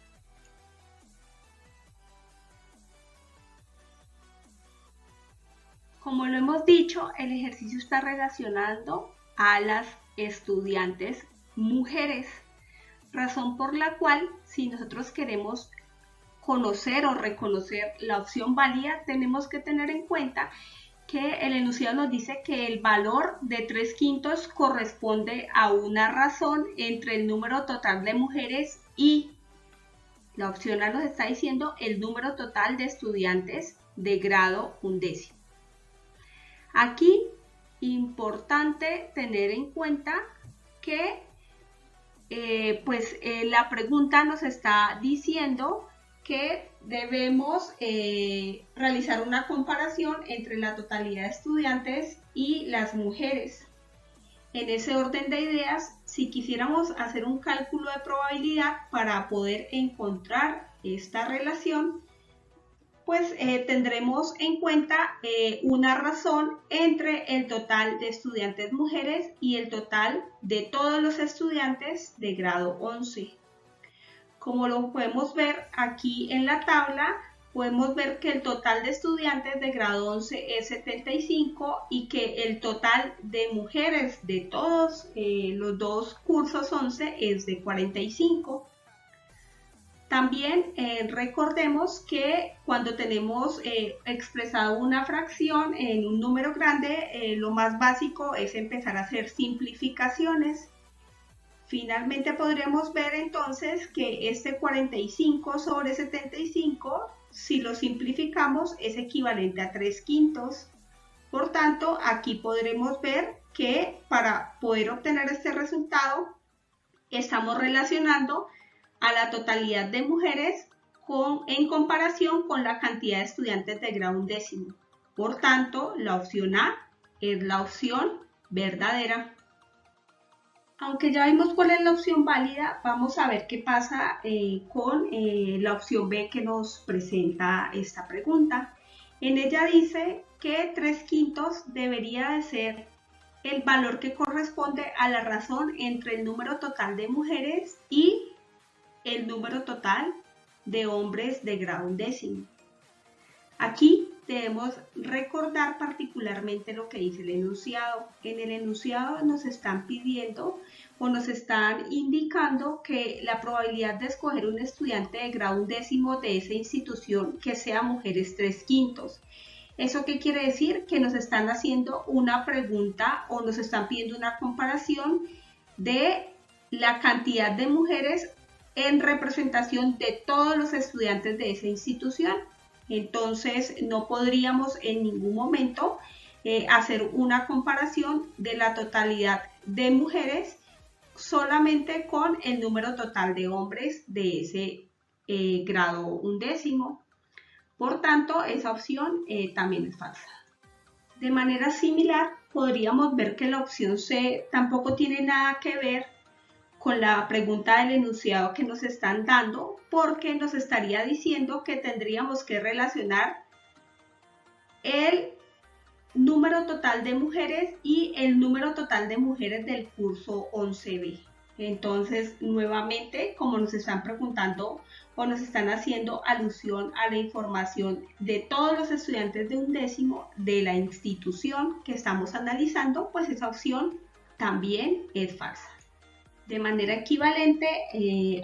Como lo hemos dicho, el ejercicio está relacionando a las estudiantes mujeres, razón por la cual si nosotros queremos conocer o reconocer la opción válida, tenemos que tener en cuenta que el enunciado nos dice que el valor de 3/5 corresponde a una razón entre el número total de mujeres y la opción A nos está diciendo el número total de estudiantes de grado 11. Aquí, importante tener en cuenta que la pregunta nos está diciendo que debemos realizar una comparación entre la totalidad de estudiantes y las mujeres. En ese orden de ideas, si quisiéramos hacer un cálculo de probabilidad para poder encontrar esta relación, pues tendremos en cuenta una razón entre el total de estudiantes mujeres y el total de todos los estudiantes de grado 11. Como lo podemos ver aquí en la tabla, podemos ver que el total de estudiantes de grado 11 es 75 y que el total de mujeres de todos los dos cursos 11 es de 45. También recordemos que cuando tenemos expresado una fracción en un número grande, lo más básico es empezar a hacer simplificaciones. Finalmente podremos ver entonces que este 45 sobre 75, si lo simplificamos, es equivalente a 3/5. Por tanto, aquí podremos ver que para poder obtener este resultado, estamos relacionando a la totalidad de mujeres en comparación con la cantidad de estudiantes de grado 11. Por tanto, la opción A es la opción verdadera. Aunque ya vimos cuál es la opción válida, vamos a ver qué pasa con la opción B que nos presenta esta pregunta. En ella dice que 3/5 debería de ser el valor que corresponde a la razón entre el número total de mujeres y el número total de hombres de grado 11. Aquí debemos recordar particularmente lo que dice el enunciado. En el enunciado nos están pidiendo o nos están indicando que la probabilidad de escoger un estudiante de grado 11 de esa institución que sea mujer es 3/5. ¿Eso qué quiere decir? Que nos están haciendo una pregunta o nos están pidiendo una comparación de la cantidad de mujeres en representación de todos los estudiantes de esa institución. Entonces no podríamos en ningún momento hacer una comparación de la totalidad de mujeres solamente con el número total de hombres de ese grado 11. Por tanto, esa opción también es falsa. De manera similar, podríamos ver que la opción C tampoco tiene nada que ver con la pregunta del enunciado que nos están dando, porque nos estaría diciendo que tendríamos que relacionar el número total de mujeres y el número total de mujeres del curso 11B. Entonces, nuevamente, como nos están preguntando o nos están haciendo alusión a la información de todos los estudiantes de 11 de la institución que estamos analizando, pues esa opción también es falsa. De manera equivalente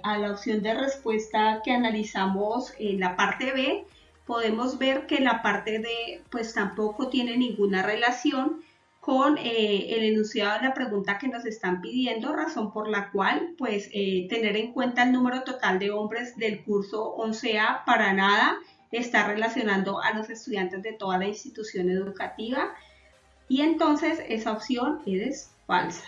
a la opción de respuesta que analizamos en la parte B, podemos ver que la parte D pues tampoco tiene ninguna relación con el enunciado de la pregunta que nos están pidiendo, razón por la cual pues tener en cuenta el número total de hombres del curso 11A para nada está relacionando a los estudiantes de toda la institución educativa y entonces esa opción es falsa.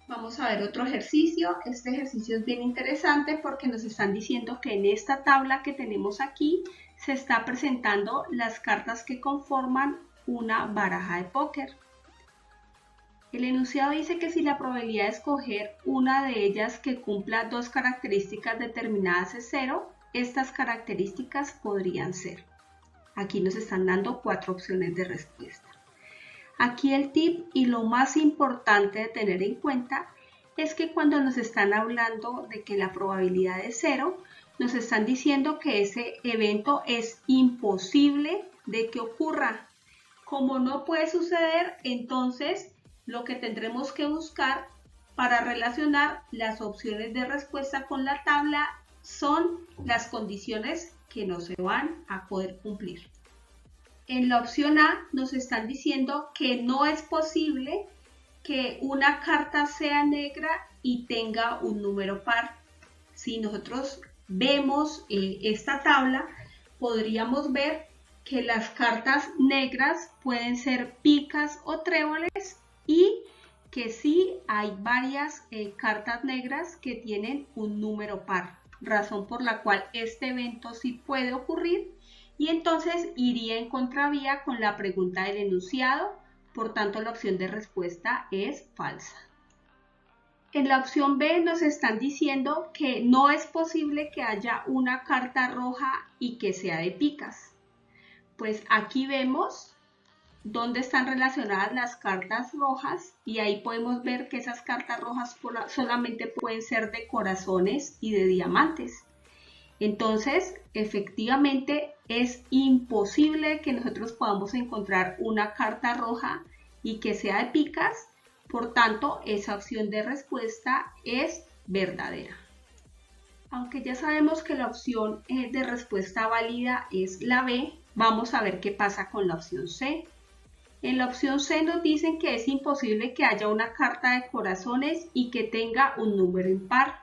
Vamos a ver otro ejercicio. Este ejercicio es bien interesante porque nos están diciendo que en esta tabla que tenemos aquí se está presentando las cartas que conforman una baraja de póker. El enunciado dice que si la probabilidad de escoger una de ellas que cumpla dos características determinadas es 0, estas características podrían ser. Aquí nos están dando 4 opciones de respuesta. Aquí el tip y lo más importante de tener en cuenta es que cuando nos están hablando de que la probabilidad es 0, nos están diciendo que ese evento es imposible de que ocurra. Como no puede suceder, entonces lo que tendremos que buscar para relacionar las opciones de respuesta con la tabla son las condiciones que no se van a poder cumplir. En la opción A nos están diciendo que no es posible que una carta sea negra y tenga un número par. Si nosotros vemos esta tabla, podríamos ver que las cartas negras pueden ser picas o tréboles y que sí hay varias cartas negras que tienen un número par, razón por la cual este evento sí puede ocurrir y entonces iría en contravía con la pregunta del enunciado, por tanto la opción de respuesta es falsa. En la opción B nos están diciendo que no es posible que haya una carta roja y que sea de picas. Pues aquí vemos dónde están relacionadas las cartas rojas y ahí podemos ver que esas cartas rojas solamente pueden ser de corazones y de diamantes. Entonces, efectivamente, es imposible que nosotros podamos encontrar una carta roja y que sea de picas, por tanto, esa opción de respuesta es verdadera. Aunque ya sabemos que la opción de respuesta válida es la B, vamos a ver qué pasa con la opción C. En la opción C nos dicen que es imposible que haya una carta de corazones y que tenga un número impar.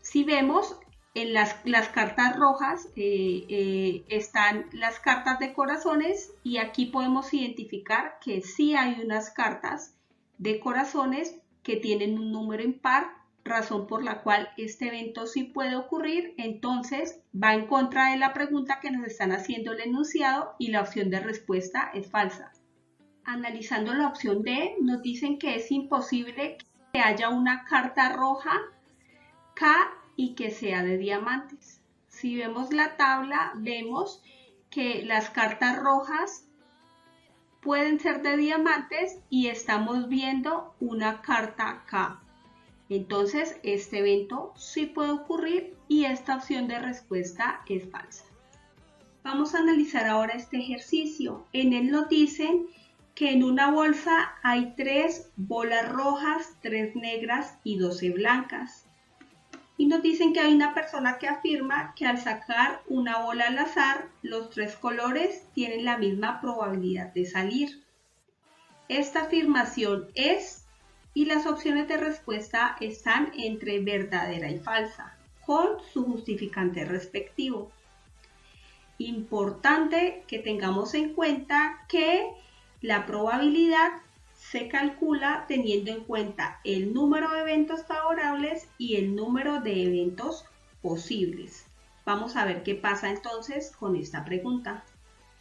Si vemos, en las cartas rojas están las cartas de corazones y aquí podemos identificar que sí hay unas cartas de corazones que tienen un número impar, razón por la cual este evento sí puede ocurrir, entonces va en contra de la pregunta que nos están haciendo el enunciado y la opción de respuesta es falsa. Analizando la opción D, nos dicen que es imposible que haya una carta roja K y que sea de diamantes. Si vemos la tabla, vemos que las cartas rojas pueden ser de diamantes y estamos viendo una carta K. Entonces, este evento sí puede ocurrir y esta opción de respuesta es falsa. Vamos a analizar ahora este ejercicio. En él nos dicen que en una bolsa hay 3 bolas rojas, 3 negras y 12 blancas. Y nos dicen que hay una persona que afirma que al sacar una bola al azar, los 3 colores tienen la misma probabilidad de salir. Esta afirmación es, y las opciones de respuesta están entre verdadera y falsa, con su justificante respectivo. Importante que tengamos en cuenta que la probabilidad se calcula teniendo en cuenta el número de eventos favorables y el número de eventos posibles. Vamos a ver qué pasa entonces con esta pregunta.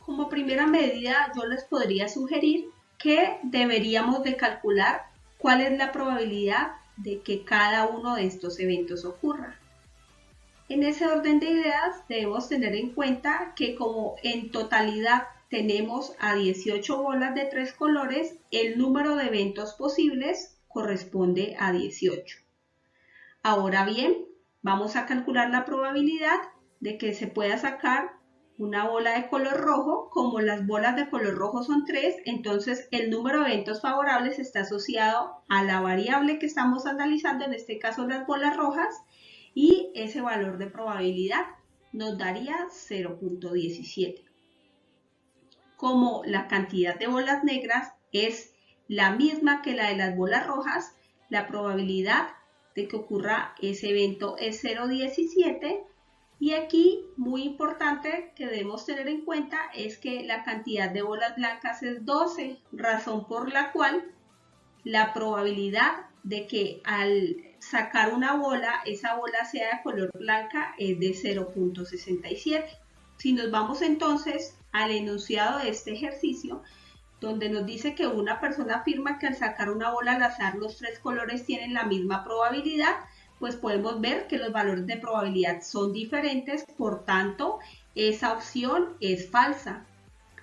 Como primera medida, yo les podría sugerir que deberíamos de calcular cuál es la probabilidad de que cada uno de estos eventos ocurra. En ese orden de ideas debemos tener en cuenta que como en totalidad tenemos a 18 bolas de 3 colores, el número de eventos posibles corresponde a 18. Ahora bien, vamos a calcular la probabilidad de que se pueda sacar una bola de color rojo. Como las bolas de color rojo son 3, entonces el número de eventos favorables está asociado a la variable que estamos analizando, en este caso las bolas rojas, y ese valor de probabilidad nos daría 0.17. Como la cantidad de bolas negras es la misma que la de las bolas rojas, la probabilidad de que ocurra ese evento es 0.17. Y aquí, muy importante que debemos tener en cuenta, es que la cantidad de bolas blancas es 12, razón por la cual la probabilidad de que al sacar una bola, esa bola sea de color blanca es de 0.67. Si nos vamos entonces al enunciado de este ejercicio, donde nos dice que una persona afirma que al sacar una bola al azar los 3 colores tienen la misma probabilidad, pues podemos ver que los valores de probabilidad son diferentes, por tanto, esa opción es falsa.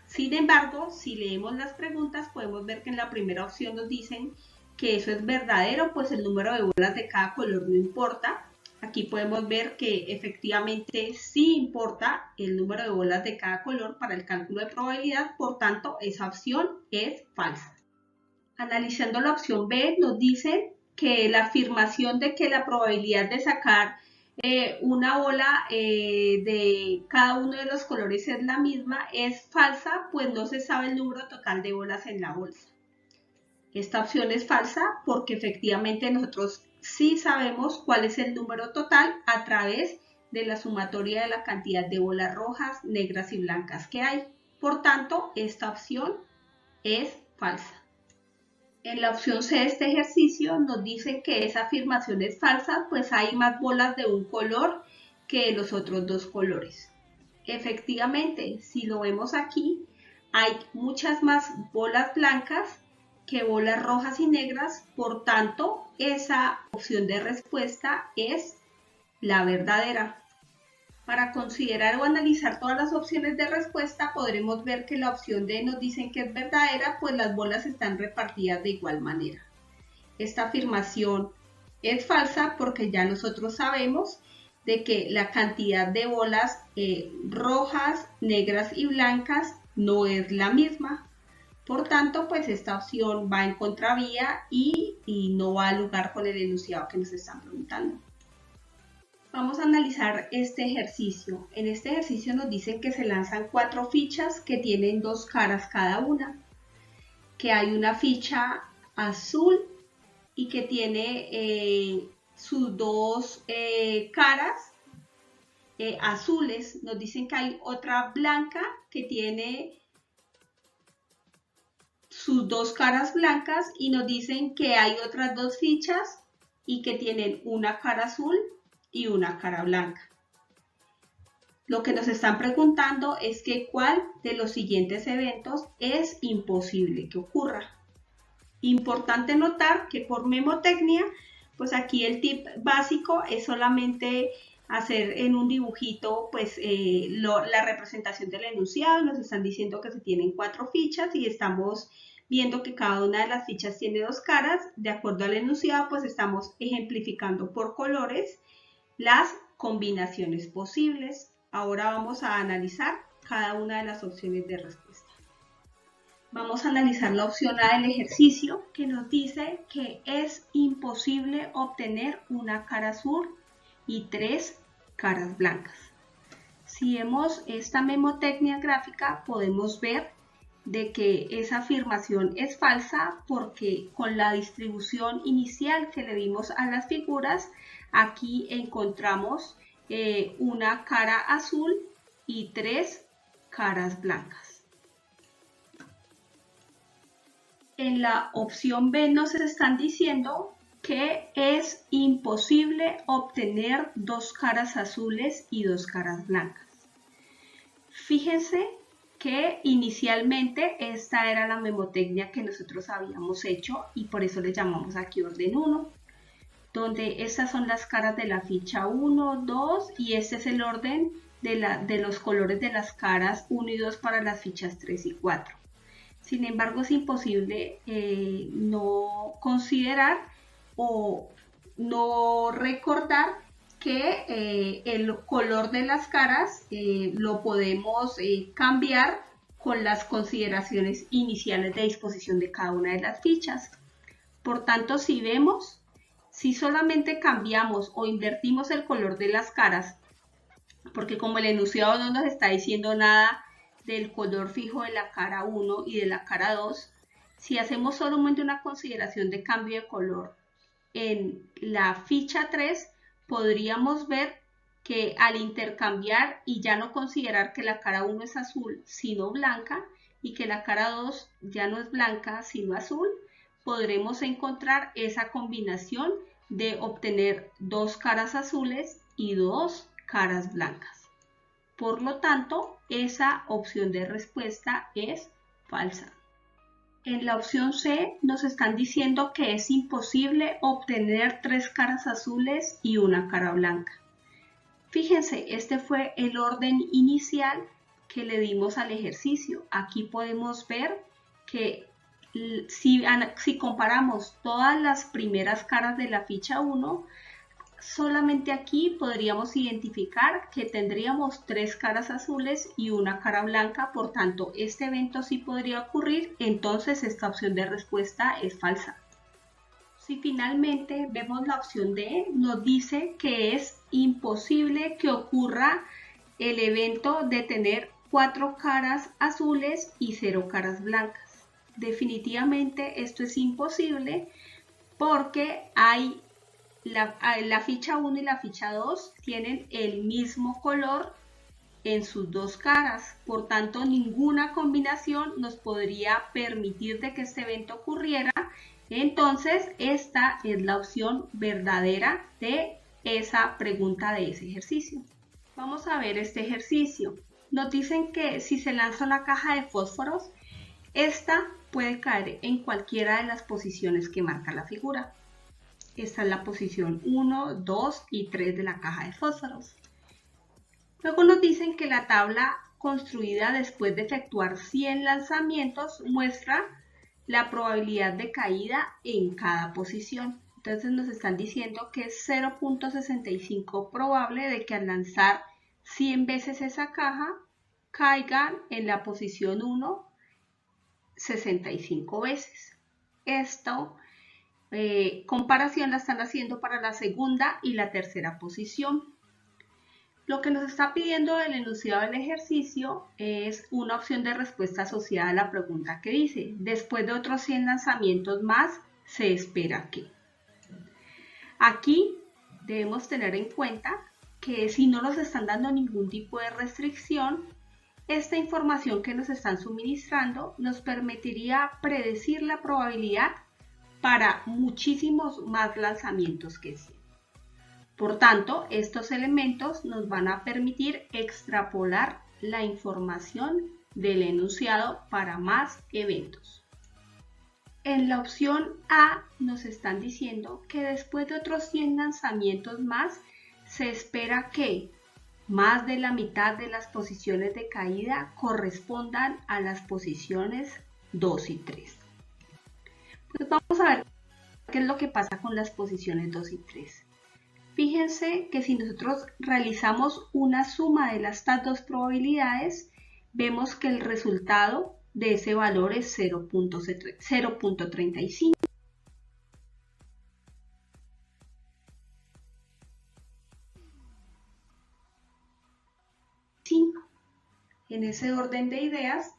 Sin embargo, si leemos las preguntas, podemos ver que en la primera opción nos dicen que eso es verdadero, pues el número de bolas de cada color no importa. Aquí podemos ver que efectivamente sí importa el número de bolas de cada color para el cálculo de probabilidad, por tanto, esa opción es falsa. Analizando la opción B, nos dicen que la afirmación de que la probabilidad de sacar una bola de cada uno de los colores es la misma es falsa, pues no se sabe el número total de bolas en la bolsa. Esta opción es falsa porque efectivamente nosotros sí sabemos cuál es el número total a través de la sumatoria de la cantidad de bolas rojas, negras y blancas que hay. Por tanto, esta opción es falsa. En la opción C de este ejercicio nos dicen que esa afirmación es falsa, pues hay más bolas de un color que de los otros 2 colores. Efectivamente, si lo vemos aquí, hay muchas más bolas blancas que bolas rojas y negras, por tanto, esa opción de respuesta es la verdadera. Para considerar o analizar todas las opciones de respuesta, podremos ver que la opción D nos dicen que es verdadera, pues las bolas están repartidas de igual manera. Esta afirmación es falsa porque ya nosotros sabemos de que la cantidad de bolas rojas, negras y blancas no es la misma. Por tanto, pues esta opción va en contravía y no va al lugar con el enunciado que nos están preguntando. Vamos a analizar este ejercicio. En este ejercicio nos dicen que se lanzan 4 fichas que tienen 2 caras cada una. Que hay una ficha azul y que tiene sus 2 caras azules. Nos dicen que hay otra blanca que tiene sus 2 caras blancas y nos dicen que hay otras 2 fichas y que tienen una cara azul y una cara blanca. Lo que nos están preguntando es que cuál de los siguientes eventos es imposible que ocurra. Importante notar que por memotecnia, pues aquí el tip básico es solamente hacer en un dibujito pues la representación del enunciado. Nos están diciendo que se tienen 4 fichas y estamos viendo que cada una de las fichas tiene 2 caras. De acuerdo al enunciado, pues estamos ejemplificando por colores las combinaciones posibles. Ahora vamos a analizar cada una de las opciones de respuesta. Vamos a analizar la opción A del ejercicio, que nos dice que es imposible obtener una cara azul y 3 caras blancas. Si vemos esta memotecnia gráfica, podemos ver de que esa afirmación es falsa porque con la distribución inicial que le dimos a las figuras, aquí encontramos una cara azul y 3 caras blancas. En la opción B nos están diciendo que es imposible obtener 2 caras azules y 2 caras blancas. Fíjense que inicialmente esta era la memotecnia que nosotros habíamos hecho y por eso le llamamos aquí orden 1, donde estas son las caras de la ficha 1, 2 y este es el orden de los colores de las caras 1 y 2 para las fichas 3 y 4. Sin embargo, es imposible no considerar o no recordar que el color de las caras lo podemos cambiar con las consideraciones iniciales de disposición de cada una de las fichas. Por tanto, si vemos, si solamente cambiamos o invertimos el color de las caras, porque como el enunciado no nos está diciendo nada del color fijo de la cara 1 y de la cara 2, si hacemos solamente una consideración de cambio de color en la ficha 3, podríamos ver que al intercambiar y ya no considerar que la cara 1 es azul sino blanca y que la cara 2 ya no es blanca sino azul, podremos encontrar esa combinación de obtener 2 caras azules y 2 caras blancas. Por lo tanto, esa opción de respuesta es falsa. En la opción C nos están diciendo que es imposible obtener 3 caras azules y una cara blanca. Fíjense, este fue el orden inicial que le dimos al ejercicio. Aquí podemos ver que si comparamos todas las primeras caras de la ficha 1, solamente aquí podríamos identificar que tendríamos 3 caras azules y una cara blanca, por tanto este evento sí podría ocurrir, entonces esta opción de respuesta es falsa. Si finalmente vemos la opción D, nos dice que es imposible que ocurra el evento de tener 4 caras azules y 0 caras blancas. Definitivamente esto es imposible porque la ficha 1 y la ficha 2 tienen el mismo color en sus 2 caras, por tanto ninguna combinación nos podría permitir de que este evento ocurriera, entonces esta es la opción verdadera de esa pregunta de ese ejercicio. Vamos a ver este ejercicio. Nos dicen que si se lanza una caja de fósforos, esta puede caer en cualquiera de las posiciones que marca la figura. Esta es la posición 1, 2 y 3 de la caja de fósforos. Luego nos dicen que la tabla construida después de efectuar 100 lanzamientos muestra la probabilidad de caída en cada posición. Entonces nos están diciendo que es 0.65 probable de que al lanzar 100 veces esa caja caigan en la posición 1 65 veces. Esto comparación la están haciendo para la segunda y la tercera posición. Lo que nos está pidiendo el enunciado del ejercicio es una opción de respuesta asociada a la pregunta que dice: después de otros 100 lanzamientos más, se espera que. Aquí debemos tener en cuenta que si no nos están dando ningún tipo de restricción, esta información que nos están suministrando nos permitiría predecir la probabilidad para muchísimos más lanzamientos que 100. Por tanto, estos elementos nos van a permitir extrapolar la información del enunciado para más eventos. En la opción A nos están diciendo que después de otros 100 lanzamientos más, se espera que más de la mitad de las posiciones de caída correspondan a las posiciones 2 y 3. Pues vamos a ver qué es lo que pasa con las posiciones 2 y 3. Fíjense que si nosotros realizamos una suma de estas dos probabilidades, vemos que el resultado de ese valor es 0.35. En ese orden de ideas,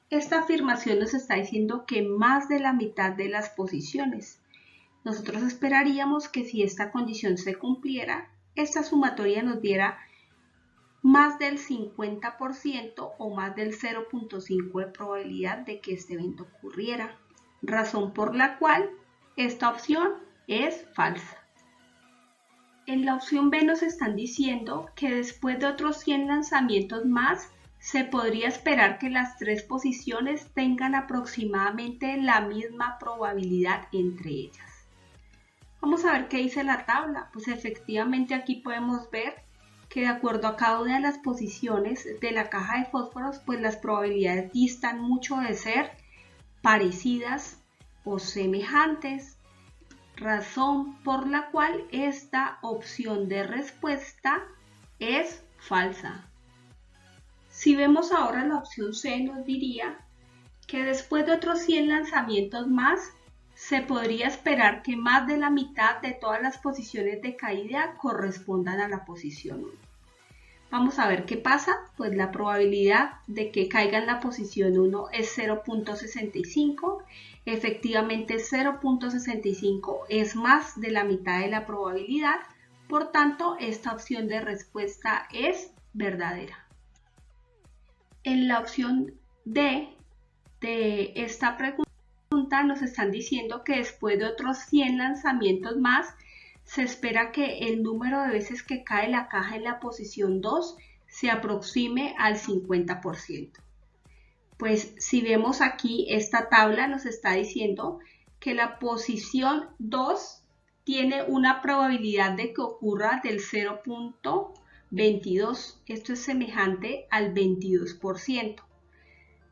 esta afirmación nos está diciendo que más de la mitad de las posiciones. Nosotros esperaríamos que si esta condición se cumpliera, esta sumatoria nos diera más del 50% o más del 0.5 de probabilidad de que este evento ocurriera, razón por la cual esta opción es falsa. En la opción B nos están diciendo que después de otros 100 lanzamientos más, se podría esperar que las 3 posiciones tengan aproximadamente la misma probabilidad entre ellas. Vamos a ver qué dice la tabla. Pues efectivamente aquí podemos ver que de acuerdo a cada una de las posiciones de la caja de fósforos, pues las probabilidades distan mucho de ser parecidas o semejantes, razón por la cual esta opción de respuesta es falsa. Si vemos ahora la opción C, nos diría que después de otros 100 lanzamientos más, se podría esperar que más de la mitad de todas las posiciones de caída correspondan a la posición 1. Vamos a ver qué pasa. Pues la probabilidad de que caiga en la posición 1 es 0.65. Efectivamente 0.65 es más de la mitad de la probabilidad. Por tanto, esta opción de respuesta es verdadera. En la opción D de esta pregunta nos están diciendo que después de otros 100 lanzamientos más, se espera que el número de veces que cae la caja en la posición 2 se aproxime al 50%. Pues si vemos aquí, esta tabla nos está diciendo que la posición 2 tiene una probabilidad de que ocurra del 0.22. Esto es semejante al 22%.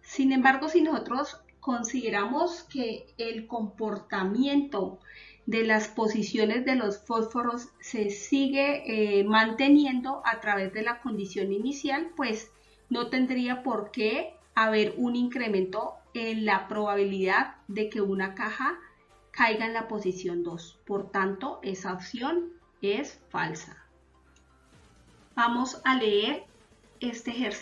Sin embargo, si nosotros consideramos que el comportamiento de las posiciones de los fósforos se sigue manteniendo a través de la condición inicial, pues no tendría por qué haber un incremento en la probabilidad de que una caja caiga en la posición 2. Por tanto, esa opción es falsa. Vamos a leer este ejercicio.